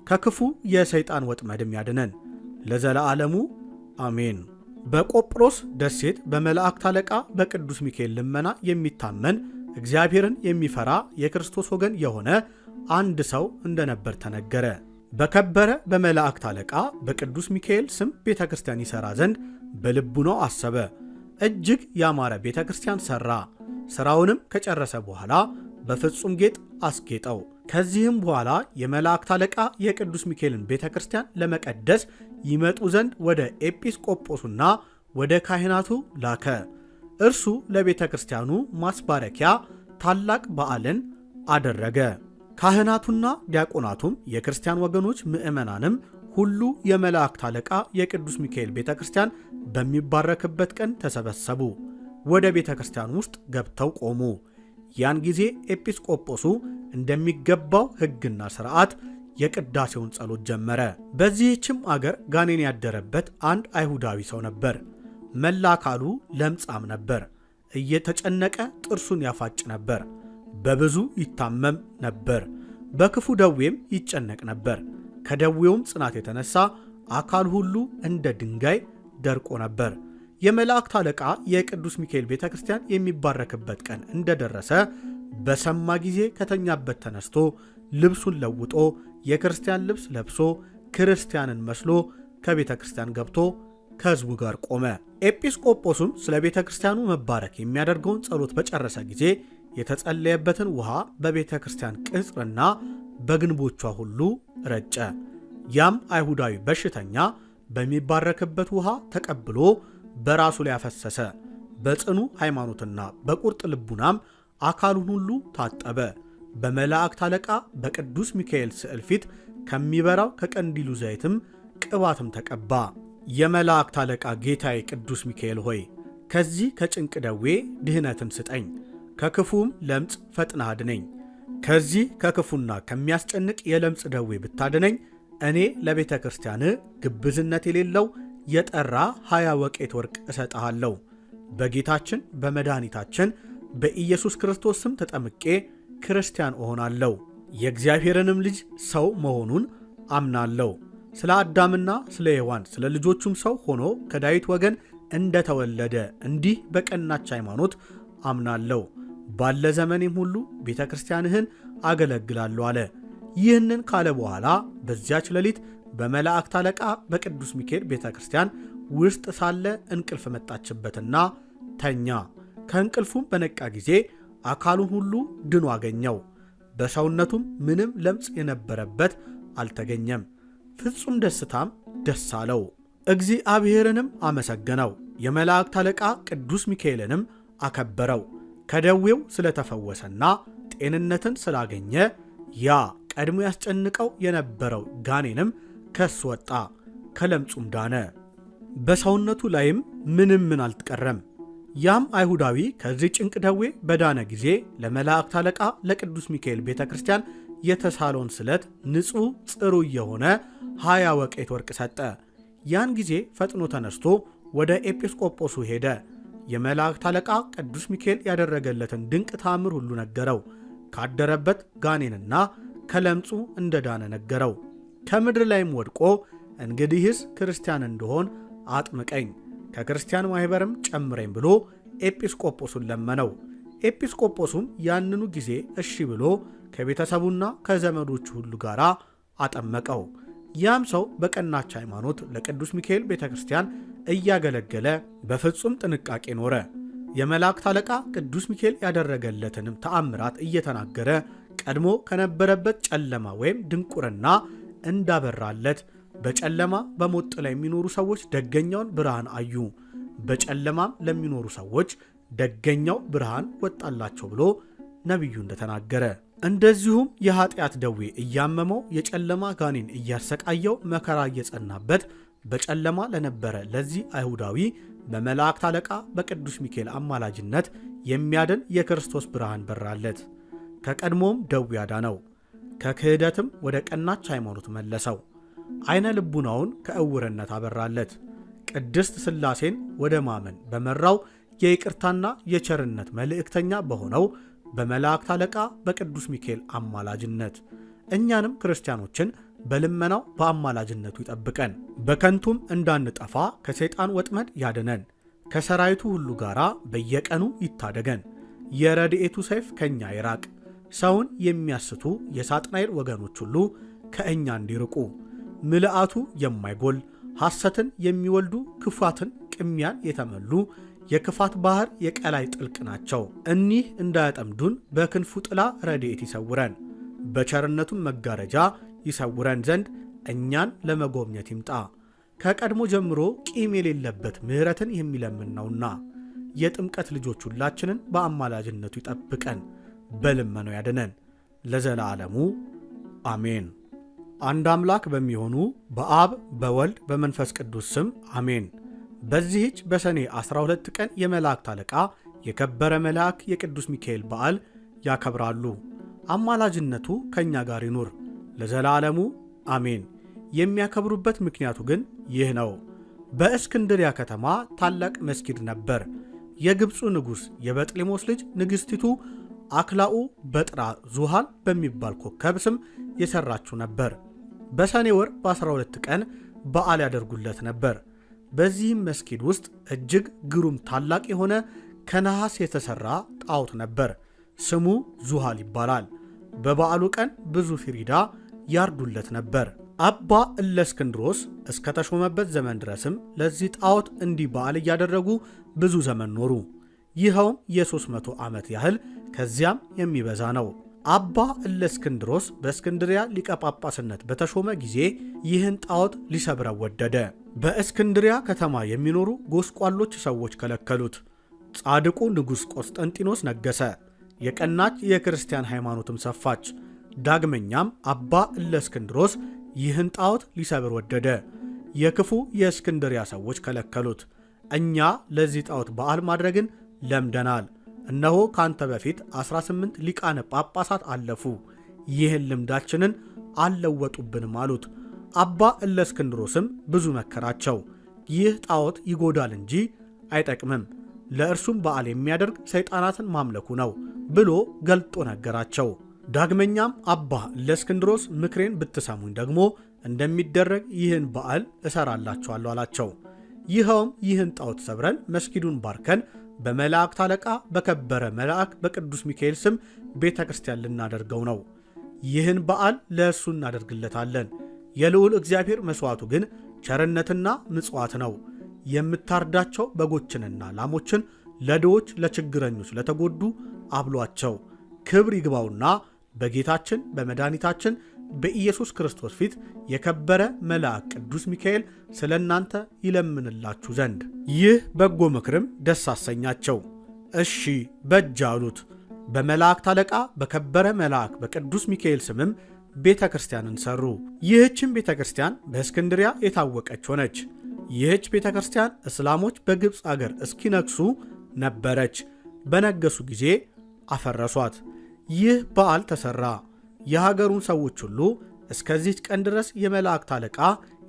ከክፉ የሰይጣን ወጥመድም ያድነን ለዘለዓለሙ አሜን። በቆጵሮስ ደሴት በመላእክት አለቃ በቅዱስ ሚካኤል ልመና የሚታመን እግዚአብሔርን የሚፈራ የክርስቶስ ወገን የሆነ አንድ ሰው እንደነበር ተነገረ። በከበረ በመላእክት አለቃ በቅዱስ ሚካኤል ስም ቤተ ክርስቲያን ይሠራ ዘንድ በልቡናው አሰበ። እጅግ ያማረ ቤተ ክርስቲያን ሠራ። ሥራውንም ከጨረሰ በኋላ በፍጹም ጌጥ አስጌጠው። ከዚህም በኋላ የመላእክት አለቃ የቅዱስ ሚካኤልን ቤተ ክርስቲያን ለመቀደስ ይመጡ ዘንድ ወደ ኤጲስቆጶሱና ወደ ካህናቱ ላከ። እርሱ ለቤተ ክርስቲያኑ ማስባረኪያ ታላቅ በዓልን አደረገ። ካህናቱና ዲያቆናቱም የክርስቲያን ወገኖች ምዕመናንም ሁሉ የመላእክት አለቃ የቅዱስ ሚካኤል ቤተ ክርስቲያን በሚባረክበት ቀን ተሰበሰቡ። ወደ ቤተ ክርስቲያን ውስጥ ገብተው ቆሙ። ያን ጊዜ ኤጲስቆጶሱ እንደሚገባው ሕግና ሥርዓት የቅዳሴውን ጸሎት ጀመረ። በዚህችም አገር ጋኔን ያደረበት አንድ አይሁዳዊ ሰው ነበር። መላ አካሉ ለምጻም ነበር። እየተጨነቀ ጥርሱን ያፋጭ ነበር። በብዙ ይታመም ነበር። በክፉ ደዌም ይጨነቅ ነበር። ከደዌውም ጽናት የተነሳ አካል ሁሉ እንደ ድንጋይ ደርቆ ነበር። የመላእክት አለቃ የቅዱስ ሚካኤል ቤተ ክርስቲያን የሚባረክበት ቀን እንደደረሰ በሰማ ጊዜ ከተኛበት ተነስቶ ልብሱን ለውጦ የክርስቲያን ልብስ ለብሶ ክርስቲያንን መስሎ ከቤተ ክርስቲያን ገብቶ ከሕዝቡ ጋር ቆመ። ኤጲስቆጶሱም ስለ ቤተ ክርስቲያኑ መባረክ የሚያደርገውን ጸሎት በጨረሰ ጊዜ የተጸለየበትን ውሃ በቤተ ክርስቲያን ቅጽርና በግንቦቿ ሁሉ ረጨ። ያም አይሁዳዊ በሽተኛ በሚባረክበት ውሃ ተቀብሎ በራሱ ላይ አፈሰሰ። በጽኑ ሃይማኖትና በቁርጥ ልቡናም አካሉን ሁሉ ታጠበ። በመላእክት አለቃ በቅዱስ ሚካኤል ስዕል ፊት ከሚበራው ከቀንዲሉ ዘይትም ቅባትም ተቀባ። የመላእክት አለቃ ጌታዬ ቅዱስ ሚካኤል ሆይ ከዚህ ከጭንቅ ደዌ ድህነትን ስጠኝ፣ ከክፉም ለምጽ ፈጥነህ አድነኝ። ከዚህ ከክፉና ከሚያስጨንቅ የለምጽ ደዌ ብታድነኝ እኔ ለቤተ ክርስቲያን ግብዝነት የሌለው የጠራ 20 ወቄት ወርቅ እሰጥሃለሁ። በጌታችን በመድኃኒታችን በኢየሱስ ክርስቶስ ስም ተጠምቄ ክርስቲያን እሆናለሁ። የእግዚአብሔርንም ልጅ ሰው መሆኑን አምናለሁ። ስለ አዳምና ስለ ሔዋን ስለ ልጆቹም ሰው ሆኖ ከዳዊት ወገን እንደተወለደ እንዲህ በቀናች ሃይማኖት አምናለሁ። ባለ ዘመኔም ሁሉ ቤተ ክርስቲያንህን አገለግላለሁ አለ። ይህንን ካለ በኋላ በዚያች ሌሊት በመላእክት አለቃ በቅዱስ ሚካኤል ቤተ ክርስቲያን ውስጥ ሳለ እንቅልፍ መጣችበትና ተኛ። ከእንቅልፉም በነቃ ጊዜ አካሉን ሁሉ ድኖ አገኘው። በሰውነቱም ምንም ለምጽ የነበረበት አልተገኘም። ፍጹም ደስታም ደስ አለው። እግዚአብሔርንም አመሰገነው። የመላእክት አለቃ ቅዱስ ሚካኤልንም አከበረው። ከደዌው ስለተፈወሰና ጤንነትን ስላገኘ ያ ቀድሞ ያስጨንቀው የነበረው ጋኔንም ከሱ ወጣ፣ ከለምጹም ዳነ። በሰውነቱ ላይም ምን አልተቀረም። ያም አይሁዳዊ ከዚህ ጭንቅ ደዌ በዳነ ጊዜ ለመላእክት አለቃ ለቅዱስ ሚካኤል ቤተ ክርስቲያን የተሳለውን ስለት ንጹሕ ጽሩይ የሆነ 20 ወቄት ወርቅ ሰጠ። ያን ጊዜ ፈጥኖ ተነስቶ ወደ ኤጲስቆጶሱ ሄደ። የመላእክት አለቃ ቅዱስ ሚካኤል ያደረገለትን ድንቅ ተአምር ሁሉ ነገረው። ካደረበት ጋኔንና ከለምጹ እንደዳነ ነገረው። ከምድር ላይም ወድቆ እንግዲህስ ክርስቲያን እንደሆን አጥምቀኝ፣ ከክርስቲያን ማኅበርም ጨምረኝ ብሎ ኤጲስቆጶሱን ለመነው። ኤጲስቆጶሱም ያንኑ ጊዜ እሺ ብሎ ከቤተሰቡና ከዘመዶቹ ሁሉ ጋር አጠመቀው። ያም ሰው በቀናች ሃይማኖት ለቅዱስ ሚካኤል ቤተ ክርስቲያን እያገለገለ በፍጹም ጥንቃቄ ኖረ። የመላእክት አለቃ ቅዱስ ሚካኤል ያደረገለትንም ተአምራት እየተናገረ ቀድሞ ከነበረበት ጨለማ ወይም ድንቁርና እንዳበራለት፣ በጨለማ በሞት ጥላ የሚኖሩ ሰዎች ደገኛውን ብርሃን አዩ፣ በጨለማም ለሚኖሩ ሰዎች ደገኛው ብርሃን ወጣላቸው ብሎ ነቢዩ እንደተናገረ፣ እንደዚሁም የኃጢአት ደዌ እያመመው የጨለማ ጋኔን እያሰቃየው መከራ እየጸናበት በጨለማ ለነበረ ለዚህ አይሁዳዊ በመላእክት አለቃ በቅዱስ ሚካኤል አማላጅነት የሚያድን የክርስቶስ ብርሃን በራለት። ከቀድሞም ደዌ ያዳነው፣ ከክህደትም ወደ ቀናች ሃይማኖት መለሰው። አይነ ልቡናውን ከእውርነት አበራለት። ቅድስት ሥላሴን ወደ ማመን በመራው የይቅርታና የቸርነት መልእክተኛ በሆነው በመላእክት አለቃ በቅዱስ ሚካኤል አማላጅነት እኛንም ክርስቲያኖችን በልመናው በአማላጅነቱ ይጠብቀን። በከንቱም እንዳንጠፋ ከሰይጣን ወጥመድ ያድነን። ከሰራዊቱ ሁሉ ጋር በየቀኑ ይታደገን። የረድኤቱ ሰይፍ ከእኛ ይራቅ። ሰውን የሚያስቱ የሳጥናኤል ወገኖች ሁሉ ከእኛ እንዲርቁ፣ ምልአቱ የማይጎል ሐሰትን የሚወልዱ ክፋትን ቅሚያን የተመሉ የክፋት ባህር የቀላይ ጥልቅ ናቸው። እኒህ እንዳያጠምዱን በክንፉ ጥላ ረድኤት ይሰውረን። በቸርነቱም መጋረጃ ይሰውረን ዘንድ እኛን ለመጎብኘት ይምጣ። ከቀድሞ ጀምሮ ቂም የሌለበት ምሕረትን የሚለምን ነውና የጥምቀት ልጆች ሁላችንን በአማላጅነቱ ይጠብቀን፣ በልመናው ያድነን ለዘላለሙ አሜን። አንድ አምላክ በሚሆኑ በአብ በወልድ በመንፈስ ቅዱስ ስም አሜን። በዚህች በሰኔ 12 ቀን የመላእክት አለቃ የከበረ መልአክ የቅዱስ ሚካኤል በዓል ያከብራሉ። አማላጅነቱ ከእኛ ጋር ይኑር ለዘላለሙ አሜን። የሚያከብሩበት ምክንያቱ ግን ይህ ነው። በእስክንድሪያ ከተማ ታላቅ መስጊድ ነበር። የግብፁ ንጉሥ የበጥሊሞስ ልጅ ንግሥቲቱ አክላኡ በጥራ ዙሃል በሚባል ኮከብ ስም የሠራችው ነበር። በሰኔ ወር በ12 ቀን በዓል ያደርጉለት ነበር። በዚህም መስጊድ ውስጥ እጅግ ግሩም ታላቅ የሆነ ከነሐስ የተሠራ ጣዖት ነበር። ስሙ ዙሃል ይባላል። በበዓሉ ቀን ብዙ ፊሪዳ ያርዱለት ነበር። አባ እለእስክንድሮስ እስከ ተሾመበት ዘመን ድረስም ለዚህ ጣዖት እንዲህ በዓል እያደረጉ ብዙ ዘመን ኖሩ። ይኸውም የ300 ዓመት ያህል ከዚያም የሚበዛ ነው። አባ እለእስክንድሮስ በእስክንድሪያ ሊቀ ጳጳስነት በተሾመ ጊዜ ይህን ጣዖት ሊሰብረው ወደደ። በእስክንድሪያ ከተማ የሚኖሩ ጎስቋሎች ሰዎች ከለከሉት። ጻድቁ ንጉሥ ቆስጠንጢኖስ ነገሰ። የቀናች የክርስቲያን ሃይማኖትም ሰፋች። ዳግመኛም አባ እለእስክንድሮስ ይህን ጣዖት ሊሰብር ወደደ። የክፉ የእስክንድሪያ ሰዎች ከለከሉት። እኛ ለዚህ ጣዖት በዓል ማድረግን ለምደናል። እነሆ ካንተ በፊት 18 ሊቃነ ጳጳሳት አለፉ፣ ይህን ልምዳችንን አልለወጡብንም አሉት። አባ እለእስክንድሮስም ብዙ መከራቸው። ይህ ጣዖት ይጎዳል እንጂ አይጠቅምም፣ ለእርሱም በዓል የሚያደርግ ሰይጣናትን ማምለኩ ነው ብሎ ገልጦ ነገራቸው። ዳግመኛም አባ እለእስክንድሮስ ምክሬን ብትሰሙኝ ደግሞ እንደሚደረግ ይህን በዓል እሰራላችኋለሁ አላቸው። ይኸውም ይህን ጣዖት ሰብረን መስጊዱን ባርከን በመላእክት አለቃ በከበረ መልአክ በቅዱስ ሚካኤል ስም ቤተ ክርስቲያን ልናደርገው ነው። ይህን በዓል ለእርሱ እናደርግለታለን። የልዑል እግዚአብሔር መሥዋዕቱ ግን ቸርነትና ምጽዋት ነው። የምታርዳቸው በጎችንና ላሞችን ለድሆች፣ ለችግረኞች፣ ለተጎዱ አብሏቸው። ክብር ይግባውና በጌታችን በመድኃኒታችን በኢየሱስ ክርስቶስ ፊት የከበረ መልአክ ቅዱስ ሚካኤል ስለ እናንተ ይለምንላችሁ ዘንድ። ይህ በጎ ምክርም ደስ አሰኛቸው። እሺ በጅ አሉት። በመላእክት አለቃ በከበረ መልአክ በቅዱስ ሚካኤል ስምም ቤተ ክርስቲያንን ሰሩ። ይህችም ቤተ ክርስቲያን በእስክንድሪያ የታወቀች ሆነች። ይህች ቤተ ክርስቲያን እስላሞች በግብፅ አገር እስኪነግሱ ነበረች። በነገሱ ጊዜ አፈረሷት። ይህ በዓል ተሰራ። የሀገሩን ሰዎች ሁሉ እስከዚች ቀን ድረስ የመላእክት አለቃ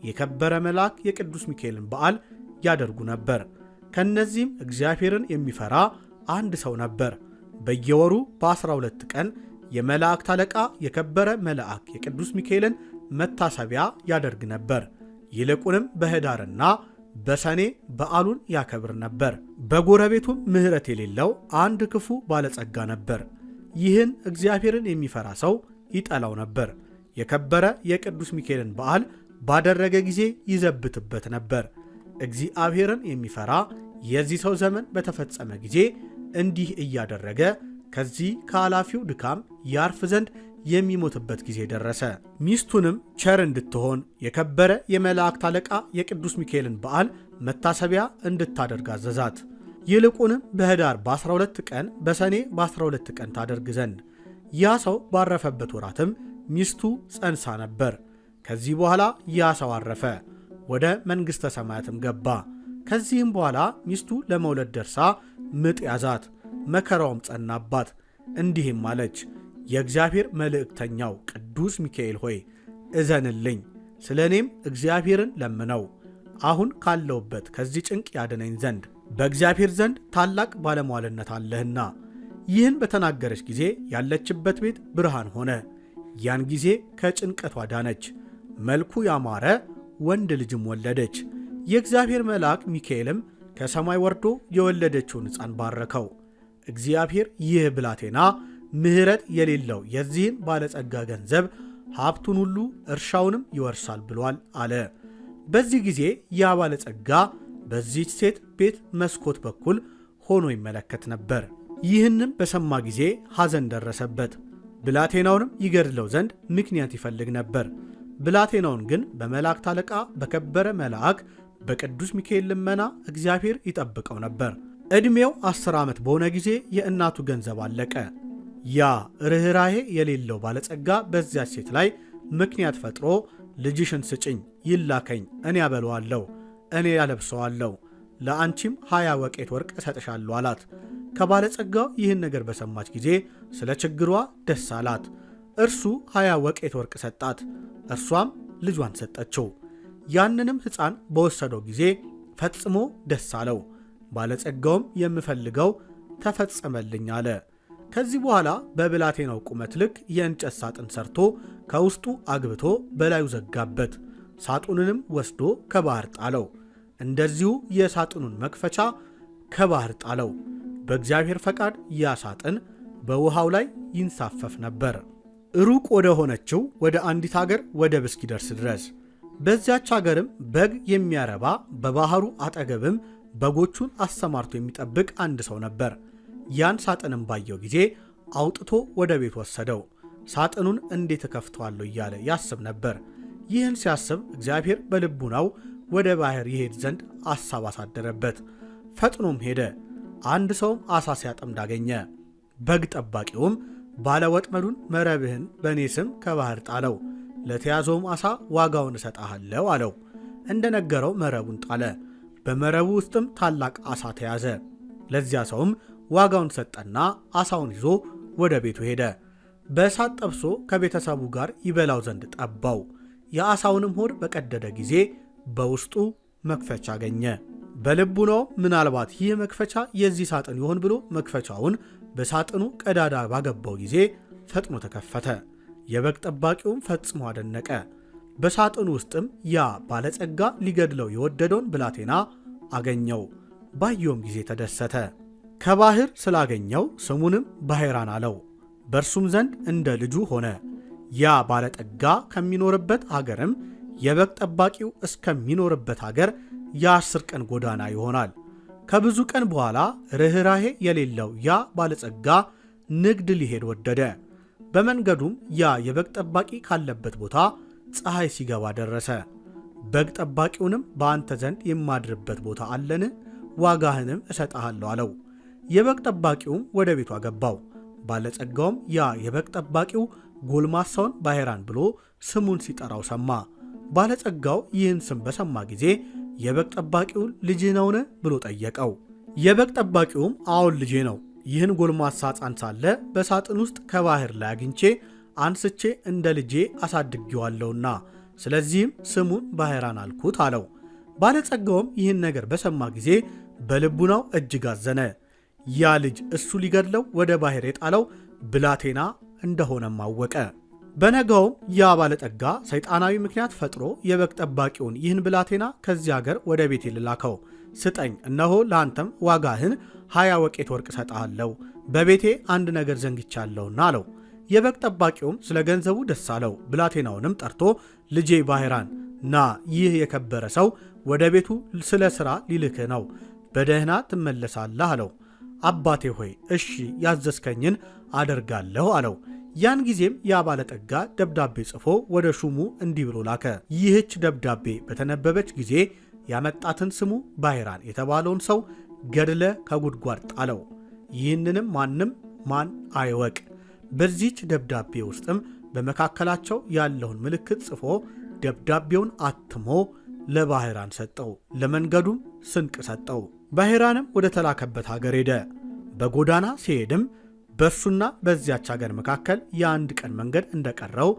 የከበረ መልአክ የቅዱስ ሚካኤልን በዓል ያደርጉ ነበር። ከነዚህም እግዚአብሔርን የሚፈራ አንድ ሰው ነበር። በየወሩ በ12 ቀን የመላእክት አለቃ የከበረ መልአክ የቅዱስ ሚካኤልን መታሰቢያ ያደርግ ነበር። ይልቁንም በኅዳርና በሰኔ በዓሉን ያከብር ነበር። በጎረቤቱም ምሕረት የሌለው አንድ ክፉ ባለጸጋ ነበር። ይህን እግዚአብሔርን የሚፈራ ሰው ይጠላው ነበር። የከበረ የቅዱስ ሚካኤልን በዓል ባደረገ ጊዜ ይዘብትበት ነበር። እግዚአብሔርን የሚፈራ የዚህ ሰው ዘመን በተፈጸመ ጊዜ እንዲህ እያደረገ ከዚህ ከኃላፊው ድካም ያርፍ ዘንድ የሚሞትበት ጊዜ ደረሰ። ሚስቱንም ቸር እንድትሆን የከበረ የመላእክት አለቃ የቅዱስ ሚካኤልን በዓል መታሰቢያ እንድታደርግ አዘዛት። ይልቁንም በኅዳር በ12 ቀን በሰኔ በ12 ቀን ታደርግ ዘንድ። ያ ሰው ባረፈበት ወራትም ሚስቱ ጸንሳ ነበር። ከዚህ በኋላ ያ ሰው አረፈ፣ ወደ መንግሥተ ሰማያትም ገባ። ከዚህም በኋላ ሚስቱ ለመውለድ ደርሳ ምጥ ያዛት፣ መከራውም ጸናባት። እንዲህም አለች፣ የእግዚአብሔር መልእክተኛው ቅዱስ ሚካኤል ሆይ እዘንልኝ፣ ስለ እኔም እግዚአብሔርን ለምነው፣ አሁን ካለውበት ከዚህ ጭንቅ ያድነኝ ዘንድ በእግዚአብሔር ዘንድ ታላቅ ባለሟልነት አለህና። ይህን በተናገረች ጊዜ ያለችበት ቤት ብርሃን ሆነ። ያን ጊዜ ከጭንቀቷ ዳነች። መልኩ ያማረ ወንድ ልጅም ወለደች። የእግዚአብሔር መልአክ ሚካኤልም ከሰማይ ወርዶ የወለደችውን ሕፃን ባረከው። እግዚአብሔር ይህ ብላቴና ምሕረት የሌለው የዚህን ባለጸጋ ገንዘብ ሀብቱን ሁሉ እርሻውንም ይወርሳል ብሏል አለ። በዚህ ጊዜ ያ ባለጸጋ በዚህች ሴት ቤት መስኮት በኩል ሆኖ ይመለከት ነበር። ይህንም በሰማ ጊዜ ሐዘን ደረሰበት። ብላቴናውንም ይገድለው ዘንድ ምክንያት ይፈልግ ነበር። ብላቴናውን ግን በመላእክት አለቃ በከበረ መልአክ በቅዱስ ሚካኤል ልመና እግዚአብሔር ይጠብቀው ነበር። ዕድሜው 10 ዓመት በሆነ ጊዜ የእናቱ ገንዘብ አለቀ። ያ ርኅራሄ የሌለው ባለጸጋ በዚያች ሴት ላይ ምክንያት ፈጥሮ ልጅሽን ስጭኝ፣ ይላከኝ፣ እኔ ያበለዋለሁ፣ እኔ ያለብሰዋለሁ፣ ለአንቺም 20 ወቄት ወርቅ እሰጥሻለሁ አላት። ከባለጸጋው ይህን ነገር በሰማች ጊዜ ስለ ችግሯ ደስ አላት። እርሱ 20 ወቄት ወርቅ ሰጣት፣ እርሷም ልጇን ሰጠችው። ያንንም ሕፃን በወሰደው ጊዜ ፈጽሞ ደስ አለው። ባለጸጋውም የምፈልገው ተፈጸመልኝ አለ። ከዚህ በኋላ በብላቴናው ቁመት ልክ የእንጨት ሳጥን ሰርቶ ከውስጡ አግብቶ በላዩ ዘጋበት። ሳጥኑንም ወስዶ ከባህር ጣለው። እንደዚሁ የሳጥኑን መክፈቻ ከባህር ጣለው። በእግዚአብሔር ፈቃድ ያ ሳጥን በውሃው ላይ ይንሳፈፍ ነበር። ሩቅ ወደ ሆነችው ወደ አንዲት አገር ወደብ እስኪደርስ ድረስ። በዚያች አገርም በግ የሚያረባ በባህሩ አጠገብም በጎቹን አሰማርቶ የሚጠብቅ አንድ ሰው ነበር። ያን ሳጥንም ባየው ጊዜ አውጥቶ ወደ ቤት ወሰደው። ሳጥኑን እንዴት እከፍተዋለሁ እያለ ያስብ ነበር። ይህን ሲያስብ እግዚአብሔር በልቡናው ወደ ባህር ይሄድ ዘንድ አሳብ አሳደረበት። ፈጥኖም ሄደ። አንድ ሰውም አሳ ሲያጠምድ አገኘ። በግ ጠባቂውም ባለወጥመዱን መረብህን በእኔ ስም ከባህር ጣለው፣ ለተያዘውም አሳ ዋጋውን እሰጥሃለሁ አለው። እንደነገረው መረቡን ጣለ። በመረቡ ውስጥም ታላቅ አሳ ተያዘ። ለዚያ ሰውም ዋጋውን ሰጠና አሳውን ይዞ ወደ ቤቱ ሄደ። በእሳት ጠብሶ ከቤተሰቡ ጋር ይበላው ዘንድ ጠባው። የአሳውንም ሆድ በቀደደ ጊዜ በውስጡ መክፈቻ አገኘ። በልቡናው ምናልባት ይህ መክፈቻ የዚህ ሳጥን ይሆን ብሎ መክፈቻውን በሳጥኑ ቀዳዳ ባገባው ጊዜ ፈጥኖ ተከፈተ። የበግ ጠባቂውም ፈጽሞ አደነቀ። በሳጥኑ ውስጥም ያ ባለጸጋ ሊገድለው የወደደውን ብላቴና አገኘው። ባየውም ጊዜ ተደሰተ። ከባህር ስላገኘው ስሙንም ባሕራን አለው። በእርሱም ዘንድ እንደ ልጁ ሆነ። ያ ባለጠጋ ከሚኖርበት አገርም የበግ ጠባቂው እስከሚኖርበት አገር የ10 ቀን ጎዳና ይሆናል። ከብዙ ቀን በኋላ ርኅራሄ የሌለው ያ ባለጸጋ ንግድ ሊሄድ ወደደ። በመንገዱም ያ የበግ ጠባቂ ካለበት ቦታ ፀሐይ ሲገባ ደረሰ። በግ ጠባቂውንም በአንተ ዘንድ የማድርበት ቦታ አለን? ዋጋህንም እሰጥሃለሁ አለው። የበግ ጠባቂውም ወደ ቤቱ አገባው። ባለጸጋውም ያ የበግ ጠባቂው ጎልማሳውን ባሕራን ብሎ ስሙን ሲጠራው ሰማ። ባለጸጋው ይህን ስም በሰማ ጊዜ የበግ ጠባቂውን ልጅህ ነውን ብሎ ጠየቀው። የበግ ጠባቂውም አዎን ልጄ ነው፣ ይህን ጎልማሳ ሕፃን ሳለ በሳጥን ውስጥ ከባህር ላይ አግኝቼ አንስቼ እንደ ልጄ አሳድጌዋለሁና ስለዚህም ስሙን ባሕራን አልኩት አለው። ባለጸጋውም ይህን ነገር በሰማ ጊዜ በልቡናው እጅግ አዘነ። ያ ልጅ እሱ ሊገድለው ወደ ባሕር የጣለው ብላቴና እንደሆነም አወቀ። በነጋውም ያ ባለጠጋ ሰይጣናዊ ምክንያት ፈጥሮ የበግ ጠባቂውን ይህን ብላቴና ከዚህ አገር ወደ ቤቴ ልላከው፣ ስጠኝ፣ እነሆ ለአንተም ዋጋህን 20 ወቄት ወርቅ እሰጥሃለሁ፣ በቤቴ አንድ ነገር ዘንግቻለሁና አለው። የበግ ጠባቂውም ስለ ገንዘቡ ደስ አለው። ብላቴናውንም ጠርቶ ልጄ ባሕራን ና ይህ የከበረ ሰው ወደ ቤቱ ስለ ሥራ ሊልክህ ነው፣ በደህና ትመለሳለህ አለው። አባቴ ሆይ እሺ ያዘዝከኝን አደርጋለሁ አለው። ያን ጊዜም ያ ባለጠጋ ደብዳቤ ጽፎ ወደ ሹሙ እንዲህ ብሎ ላከ። ይህች ደብዳቤ በተነበበች ጊዜ ያመጣትን ስሙ ባሕራን የተባለውን ሰው ገድለ ከጉድጓድ ጣለው። ይህንንም ማን አይወቅ። በዚህች ደብዳቤ ውስጥም በመካከላቸው ያለውን ምልክት ጽፎ ደብዳቤውን አትሞ ለባሕራን ሰጠው። ለመንገዱም ስንቅ ሰጠው። ባሕራንም ወደ ተላከበት ሀገር ሄደ። በጎዳና ሲሄድም በእርሱና በዚያች ሀገር መካከል የአንድ ቀን መንገድ እንደቀረው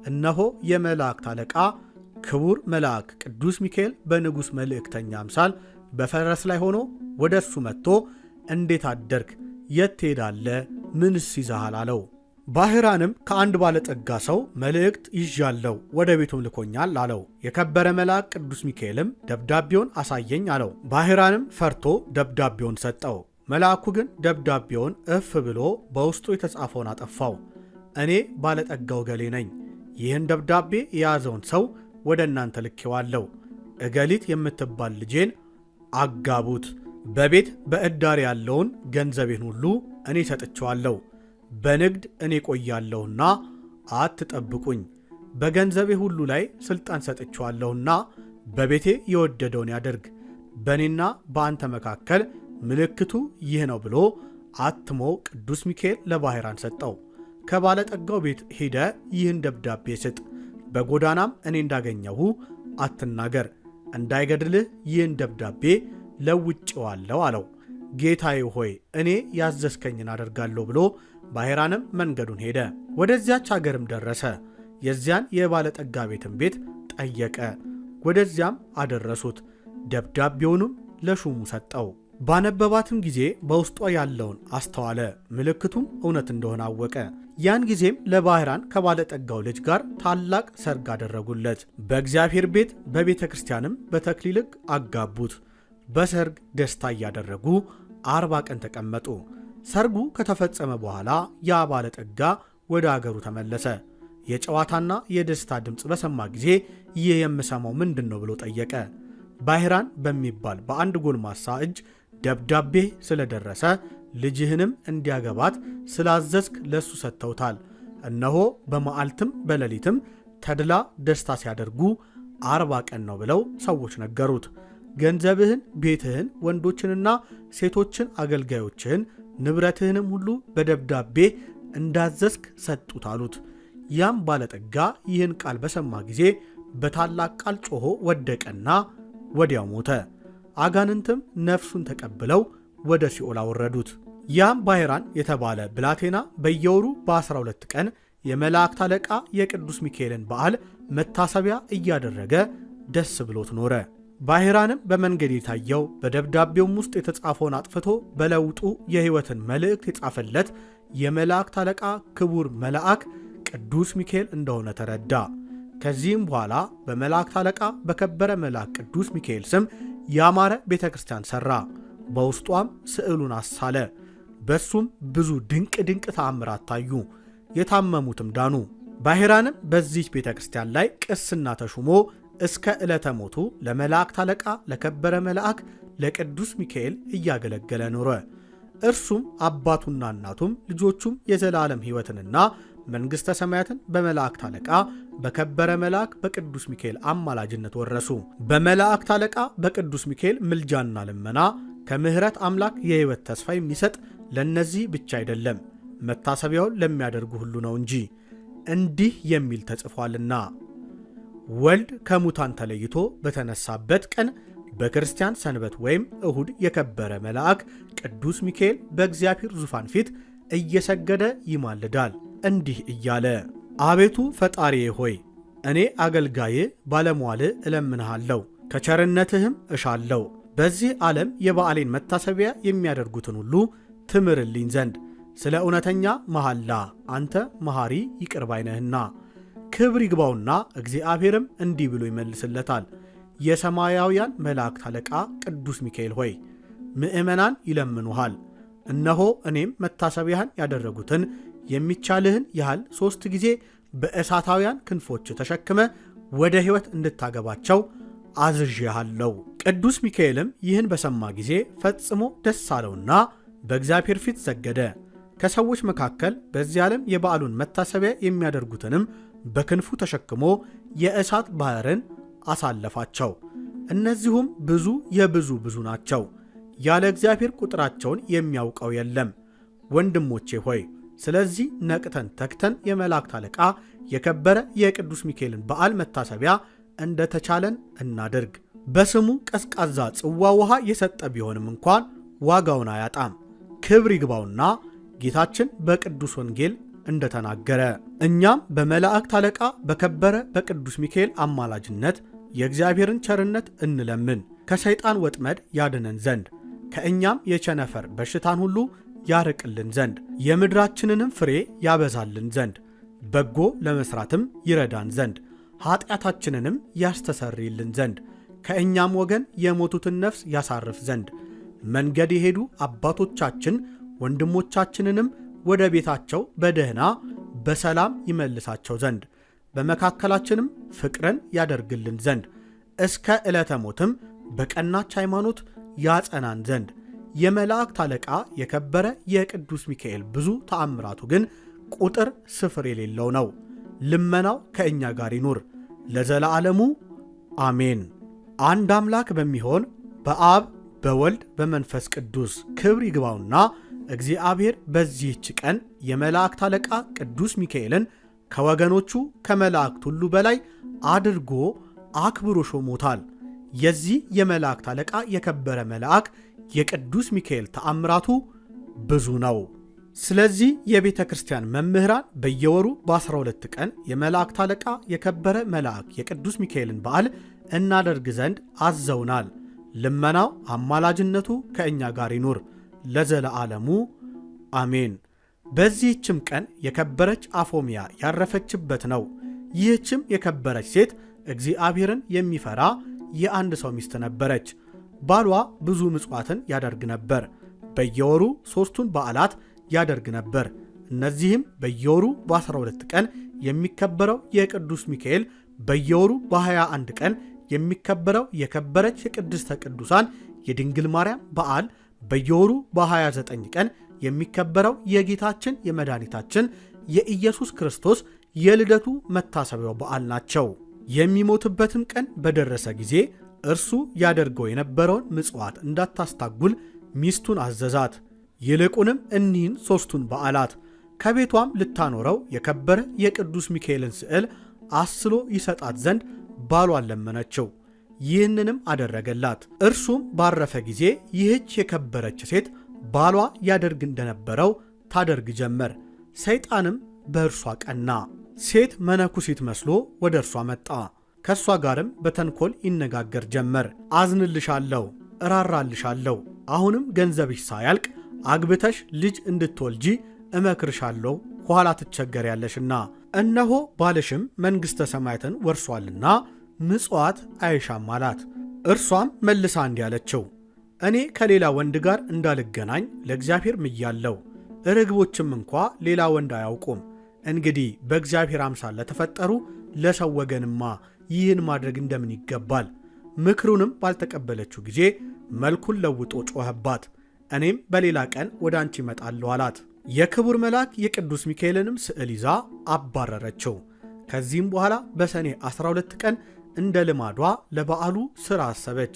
እነሆ የመላእክት አለቃ ክቡር መልአክ ቅዱስ ሚካኤል በንጉሥ መልእክተኛ አምሳል በፈረስ ላይ ሆኖ ወደ እርሱ መጥቶ እንዴት አደርክ? የት ትሄዳለህ? ምንስ ይዘሃል? አለው። ባሕራንም ከአንድ ባለጠጋ ሰው መልእክት ይዣለሁ፣ ወደ ቤቱም ልኮኛል አለው። የከበረ መልአክ ቅዱስ ሚካኤልም ደብዳቤውን አሳየኝ አለው። ባሕራንም ፈርቶ ደብዳቤውን ሰጠው። መልአኩ ግን ደብዳቤውን እፍ ብሎ በውስጡ የተጻፈውን አጠፋው። እኔ ባለጠጋው ገሌ ነኝ፣ ይህን ደብዳቤ የያዘውን ሰው ወደ እናንተ ልኬዋለሁ። እገሊት የምትባል ልጄን አጋቡት። በቤት በዕዳር ያለውን ገንዘቤን ሁሉ እኔ ሰጥቼዋለሁ። በንግድ እኔ ቆያለሁና አትጠብቁኝ። በገንዘቤ ሁሉ ላይ ሥልጣን ሰጥቼዋለሁና በቤቴ የወደደውን ያደርግ። በእኔና በአንተ መካከል ምልክቱ ይህ ነው ብሎ አትሞ ቅዱስ ሚካኤል ለባሕራን ሰጠው። ከባለጠጋው ቤት ሄደ ይህን ደብዳቤ ስጥ፣ በጎዳናም እኔ እንዳገኘሁ አትናገር፣ እንዳይገድልህ ይህን ደብዳቤ ለውጬዋለሁ አለው። ጌታዬ ሆይ እኔ ያዘዝከኝን አደርጋለሁ ብሎ ባሕራንም መንገዱን ሄደ። ወደዚያች አገርም ደረሰ። የዚያን የባለጠጋ ቤትን ቤት ጠየቀ። ወደዚያም አደረሱት። ደብዳቤውንም ለሹሙ ሰጠው። ባነበባትም ጊዜ በውስጧ ያለውን አስተዋለ። ምልክቱም እውነት እንደሆነ አወቀ። ያን ጊዜም ለባሕራን ከባለጠጋው ልጅ ጋር ታላቅ ሰርግ አደረጉለት። በእግዚአብሔር ቤት በቤተ ክርስቲያንም በተክሊል ሕግ አጋቡት። በሰርግ ደስታ እያደረጉ 40 ቀን ተቀመጡ። ሰርጉ ከተፈጸመ በኋላ ያ ባለጠጋ ወደ አገሩ ተመለሰ። የጨዋታና የደስታ ድምፅ በሰማ ጊዜ ይህ የምሰማው ምንድን ነው ብሎ ጠየቀ። ባሕራን በሚባል በአንድ ጎልማሳ እጅ ደብዳቤ ስለደረሰ ልጅህንም እንዲያገባት ስላዘዝክ ለሱ ሰጥተውታል። እነሆ በመዓልትም በሌሊትም ተድላ ደስታ ሲያደርጉ 40 ቀን ነው ብለው ሰዎች ነገሩት። ገንዘብህን፣ ቤትህን፣ ወንዶችንና ሴቶችን አገልጋዮችህን፣ ንብረትህንም ሁሉ በደብዳቤ እንዳዘዝክ ሰጡት አሉት። ያም ባለጠጋ ይህን ቃል በሰማ ጊዜ በታላቅ ቃል ጮሆ ወደቀና ወዲያው ሞተ። አጋንንትም ነፍሱን ተቀብለው ወደ ሲኦል አወረዱት። ያም ባሕራን የተባለ ብላቴና በየወሩ በ12 ቀን የመላእክት አለቃ የቅዱስ ሚካኤልን በዓል መታሰቢያ እያደረገ ደስ ብሎት ኖረ። ባሕራንም በመንገድ የታየው በደብዳቤውም ውስጥ የተጻፈውን አጥፍቶ በለውጡ የሕይወትን መልእክት የጻፈለት የመላእክት አለቃ ክቡር መልአክ ቅዱስ ሚካኤል እንደሆነ ተረዳ። ከዚህም በኋላ በመላእክት አለቃ በከበረ መልአክ ቅዱስ ሚካኤል ስም ያማረ ቤተ ክርስቲያን ሠራ። በውስጧም ስዕሉን አሳለ። በሱም ብዙ ድንቅ ተአምራት ታዩ። የታመሙትም ዳኑ። ባሕራንም በዚህ ቤተ ክርስቲያን ላይ ቅስና ተሹሞ እስከ ዕለተ ሞቱ ለመላእክት አለቃ ለከበረ መልአክ ለቅዱስ ሚካኤል እያገለገለ ኖረ። እርሱም አባቱና እናቱም ልጆቹም የዘላለም ሕይወትንና መንግሥተ ሰማያትን በመላእክት አለቃ በከበረ መልአክ በቅዱስ ሚካኤል አማላጅነት ወረሱ። በመላእክት አለቃ በቅዱስ ሚካኤል ምልጃና ልመና ከምሕረት አምላክ የሕይወት ተስፋ የሚሰጥ ለእነዚህ ብቻ አይደለም፣ መታሰቢያውን ለሚያደርጉ ሁሉ ነው እንጂ እንዲህ የሚል ተጽፏልና ወልድ ከሙታን ተለይቶ በተነሳበት ቀን በክርስቲያን ሰንበት ወይም እሁድ የከበረ መልአክ ቅዱስ ሚካኤል በእግዚአብሔር ዙፋን ፊት እየሰገደ ይማልዳል እንዲህ እያለ አቤቱ ፈጣሪዬ ሆይ እኔ አገልጋዬ ባለሟል እለምንሃለሁ፣ ከቸርነትህም እሻለሁ። በዚህ ዓለም የበዓሌን መታሰቢያ የሚያደርጉትን ሁሉ ትምርልኝ ዘንድ ስለ እውነተኛ መሐላ አንተ መሐሪ ይቅር ባይ ነህና። ክብር ይግባውና እግዚአብሔርም እንዲህ ብሎ ይመልስለታል። የሰማያውያን መላእክት አለቃ ቅዱስ ሚካኤል ሆይ ምእመናን ይለምኑሃል። እነሆ እኔም መታሰቢያህን ያደረጉትን የሚቻልህን ያህል 3 ጊዜ በእሳታውያን ክንፎች ተሸክመ ወደ ሕይወት እንድታገባቸው አዝዤሃለሁ። ቅዱስ ሚካኤልም ይህን በሰማ ጊዜ ፈጽሞ ደስ አለውና በእግዚአብሔር ፊት ሰገደ። ከሰዎች መካከል በዚህ ዓለም የበዓሉን መታሰቢያ የሚያደርጉትንም በክንፉ ተሸክሞ የእሳት ባሕርን አሳለፋቸው። እነዚሁም ብዙ የብዙ ብዙ ናቸው፣ ያለ እግዚአብሔር ቁጥራቸውን የሚያውቀው የለም። ወንድሞቼ ሆይ ስለዚህ ነቅተን ተግተን የመላእክት አለቃ የከበረ የቅዱስ ሚካኤልን በዓል መታሰቢያ እንደተቻለን እናድርግ። በስሙ ቀዝቃዛ ጽዋ ውሃ የሰጠ ቢሆንም እንኳን ዋጋውን አያጣም። ክብር ይግባውና ጌታችን በቅዱስ ወንጌል እንደተናገረ እኛም በመላእክት አለቃ በከበረ በቅዱስ ሚካኤል አማላጅነት የእግዚአብሔርን ቸርነት እንለምን፣ ከሰይጣን ወጥመድ ያድነን ዘንድ ከእኛም የቸነፈር በሽታን ሁሉ ያርቅልን ዘንድ የምድራችንንም ፍሬ ያበዛልን ዘንድ በጎ ለመስራትም ይረዳን ዘንድ ኃጢአታችንንም ያስተሰርይልን ዘንድ ከእኛም ወገን የሞቱትን ነፍስ ያሳርፍ ዘንድ መንገድ የሄዱ አባቶቻችን ወንድሞቻችንንም ወደ ቤታቸው በደህና በሰላም ይመልሳቸው ዘንድ በመካከላችንም ፍቅርን ያደርግልን ዘንድ እስከ ዕለተ ሞትም በቀናች ሃይማኖት ያጸናን ዘንድ የመላእክት አለቃ የከበረ የቅዱስ ሚካኤል ብዙ ተአምራቱ ግን ቁጥር ስፍር የሌለው ነው። ልመናው ከእኛ ጋር ይኑር ለዘላለሙ አሜን። አንድ አምላክ በሚሆን በአብ በወልድ በመንፈስ ቅዱስ ክብር ይግባውና እግዚአብሔር በዚህች ቀን የመላእክት አለቃ ቅዱስ ሚካኤልን ከወገኖቹ ከመላእክት ሁሉ በላይ አድርጎ አክብሮ ሾሞታል። የዚህ የመላእክት አለቃ የከበረ መልአክ የቅዱስ ሚካኤል ተአምራቱ ብዙ ነው። ስለዚህ የቤተ ክርስቲያን መምህራን በየወሩ በ12 ቀን የመላእክት አለቃ የከበረ መልአክ የቅዱስ ሚካኤልን በዓል እናደርግ ዘንድ አዘውናል። ልመናው አማላጅነቱ ከእኛ ጋር ይኑር ለዘለዓለሙ አሜን። በዚህችም ቀን የከበረች አፎሚያ ያረፈችበት ነው። ይህችም የከበረች ሴት እግዚአብሔርን የሚፈራ የአንድ ሰው ሚስት ነበረች። ባሏ ብዙ ምጽዋትን ያደርግ ነበር። በየወሩ 3ቱን በዓላት ያደርግ ነበር። እነዚህም በየወሩ በ12 ቀን የሚከበረው የቅዱስ ሚካኤል፣ በየወሩ በ21 ቀን የሚከበረው የከበረች የቅድስተ ቅዱሳን የድንግል ማርያም በዓል፣ በየወሩ በ29 ቀን የሚከበረው የጌታችን የመድኃኒታችን የኢየሱስ ክርስቶስ የልደቱ መታሰቢያው በዓል ናቸው። የሚሞትበትም ቀን በደረሰ ጊዜ እርሱ ያደርገው የነበረውን ምጽዋት እንዳታስታጉል ሚስቱን አዘዛት። ይልቁንም እኒህን 3ቱን በዓላት ከቤቷም ልታኖረው የከበረ የቅዱስ ሚካኤልን ስዕል አስሎ ይሰጣት ዘንድ ባሏን ለመነችው። ይህንንም አደረገላት። እርሱም ባረፈ ጊዜ ይህች የከበረች ሴት ባሏ ያደርግ እንደነበረው ታደርግ ጀመር። ሰይጣንም በእርሷ ቀና። ሴት መነኩሲት መስሎ ወደ እርሷ መጣ። ከእሷ ጋርም በተንኮል ይነጋገር ጀመር። አዝንልሻለሁ፣ እራራልሻለሁ። አሁንም ገንዘብሽ ሳያልቅ አግብተሽ ልጅ እንድትወልጂ እመክርሻለሁ፣ ኋላ ትቸገሪያለሽና። እነሆ ባልሽም መንግሥተ ሰማያትን ወርሷልና ምጽዋት አይሻም አላት። እርሷም መልሳ እንዲህ አለችው፣ እኔ ከሌላ ወንድ ጋር እንዳልገናኝ ለእግዚአብሔር ምያለሁ። ርግቦችም እንኳ ሌላ ወንድ አያውቁም። እንግዲህ በእግዚአብሔር አምሳል ለተፈጠሩ ለሰው ወገንማ ይህን ማድረግ እንደምን ይገባል? ምክሩንም ባልተቀበለችው ጊዜ መልኩን ለውጦ ጮኸባት። እኔም በሌላ ቀን ወደ አንቺ እመጣለሁ አላት። የክቡር መልአክ የቅዱስ ሚካኤልንም ስዕል ይዛ አባረረችው። ከዚህም በኋላ በሰኔ 12 ቀን እንደ ልማዷ ለበዓሉ ሥራ አሰበች።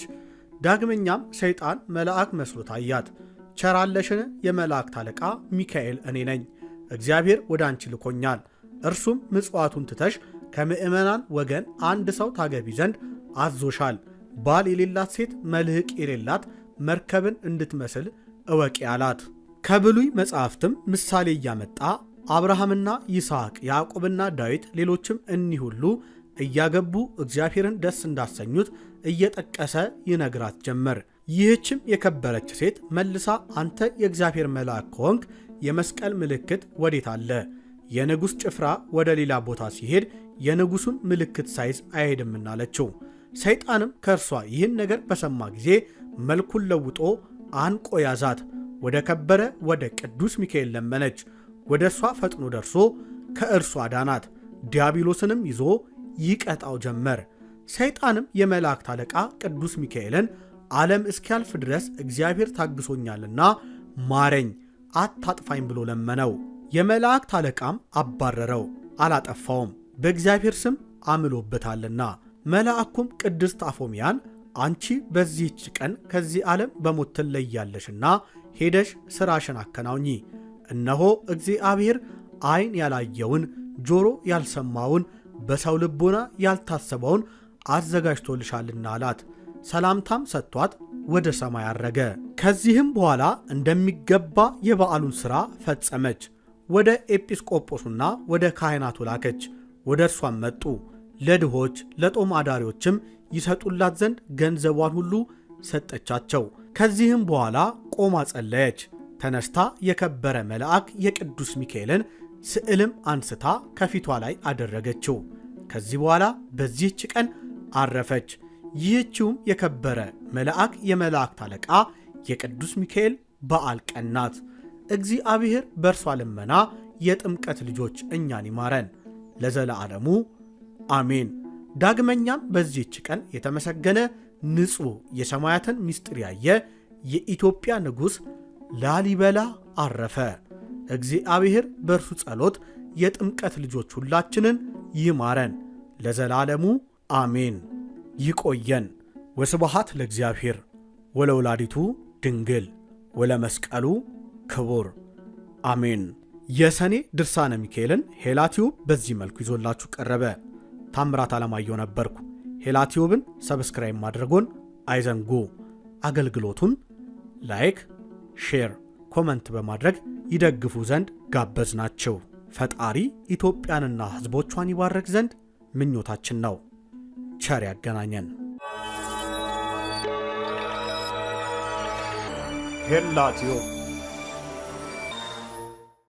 ዳግመኛም ሰይጣን መልአክ መስሎ ታያት። ቸራለሽን የመላእክት አለቃ ሚካኤል እኔ ነኝ፣ እግዚአብሔር ወደ አንቺ ልኮኛል። እርሱም ምጽዋቱን ትተሽ ከምዕመናን ወገን አንድ ሰው ታገቢ ዘንድ አዞሻል። ባል የሌላት ሴት መልህቅ የሌላት መርከብን እንድትመስል እወቂ አላት። ከብሉይ መጻሕፍትም ምሳሌ እያመጣ አብርሃምና ይስሐቅ፣ ያዕቆብና ዳዊት፣ ሌሎችም እኒህ ሁሉ እያገቡ እግዚአብሔርን ደስ እንዳሰኙት እየጠቀሰ ይነግራት ጀመር። ይህችም የከበረች ሴት መልሳ አንተ የእግዚአብሔር መልአክ ከሆንክ የመስቀል ምልክት ወዴት አለ? የንጉሥ ጭፍራ ወደ ሌላ ቦታ ሲሄድ የንጉሡን ምልክት ሳይዝ አይሄድምና አለችው። ሰይጣንም ከእርሷ ይህን ነገር በሰማ ጊዜ መልኩን ለውጦ አንቆ ያዛት። ወደ ከበረ ወደ ቅዱስ ሚካኤል ለመነች። ወደ እርሷ ፈጥኖ ደርሶ ከእርሷ አዳናት። ዲያብሎስንም ይዞ ይቀጣው ጀመር። ሰይጣንም የመላእክት አለቃ ቅዱስ ሚካኤልን ዓለም እስኪያልፍ ድረስ እግዚአብሔር ታግሶኛልና ማረኝ፣ አታጥፋኝ ብሎ ለመነው። የመላእክት አለቃም አባረረው፣ አላጠፋውም፣ በእግዚአብሔር ስም አምሎበታልና። መልአኩም ቅድስት አፎሚያን አንቺ በዚህች ቀን ከዚህ ዓለም በሞት ትለያለሽና ሄደሽ ሥራሽን አከናውኚ፣ እነሆ እግዚአብሔር ዓይን ያላየውን ጆሮ ያልሰማውን በሰው ልቦና ያልታሰበውን አዘጋጅቶልሻልና አላት። ሰላምታም ሰጥቷት ወደ ሰማይ አረገ። ከዚህም በኋላ እንደሚገባ የበዓሉን ሥራ ፈጸመች። ወደ ኤጲስቆጶሱና ወደ ካህናቱ ላከች። ወደ እርሷም መጡ። ለድሆች ለጦም አዳሪዎችም ይሰጡላት ዘንድ ገንዘቧን ሁሉ ሰጠቻቸው። ከዚህም በኋላ ቆማ ጸለየች። ተነስታ የከበረ መልአክ የቅዱስ ሚካኤልን ስዕልም አንስታ ከፊቷ ላይ አደረገችው። ከዚህ በኋላ በዚህች ቀን አረፈች። ይህችውም የከበረ መልአክ የመላእክት አለቃ የቅዱስ ሚካኤል በዓል ቀን ናት። እግዚአብሔር በእርሷ ልመና የጥምቀት ልጆች እኛን ይማረን ለዘለዓለሙ አሜን። ዳግመኛም በዚህች ቀን የተመሰገነ ንጹሕ የሰማያትን ምስጢር ያየ የኢትዮጵያ ንጉሥ ላሊበላ አረፈ። እግዚአብሔር በእርሱ ጸሎት የጥምቀት ልጆች ሁላችንን ይማረን ለዘላለሙ አሜን። ይቆየን። ወስብሐት ለእግዚአብሔር ወለወላዲቱ ድንግል ወለመስቀሉ ክቡር አሜን። የሰኔ ድርሳነ ሚካኤልን ሄላቲዩብ በዚህ መልኩ ይዞላችሁ ቀረበ። ታምራት አለማየሁ ነበርኩ። ሄላቲዩብን ሰብስክራይብ ማድረጎን አይዘንጉ። አገልግሎቱን ላይክ፣ ሼር፣ ኮመንት በማድረግ ይደግፉ ዘንድ ጋበዝናችሁ። ፈጣሪ ኢትዮጵያንና ሕዝቦቿን ይባርክ ዘንድ ምኞታችን ነው። ቸር ያገናኘን። ሄላቲዩብ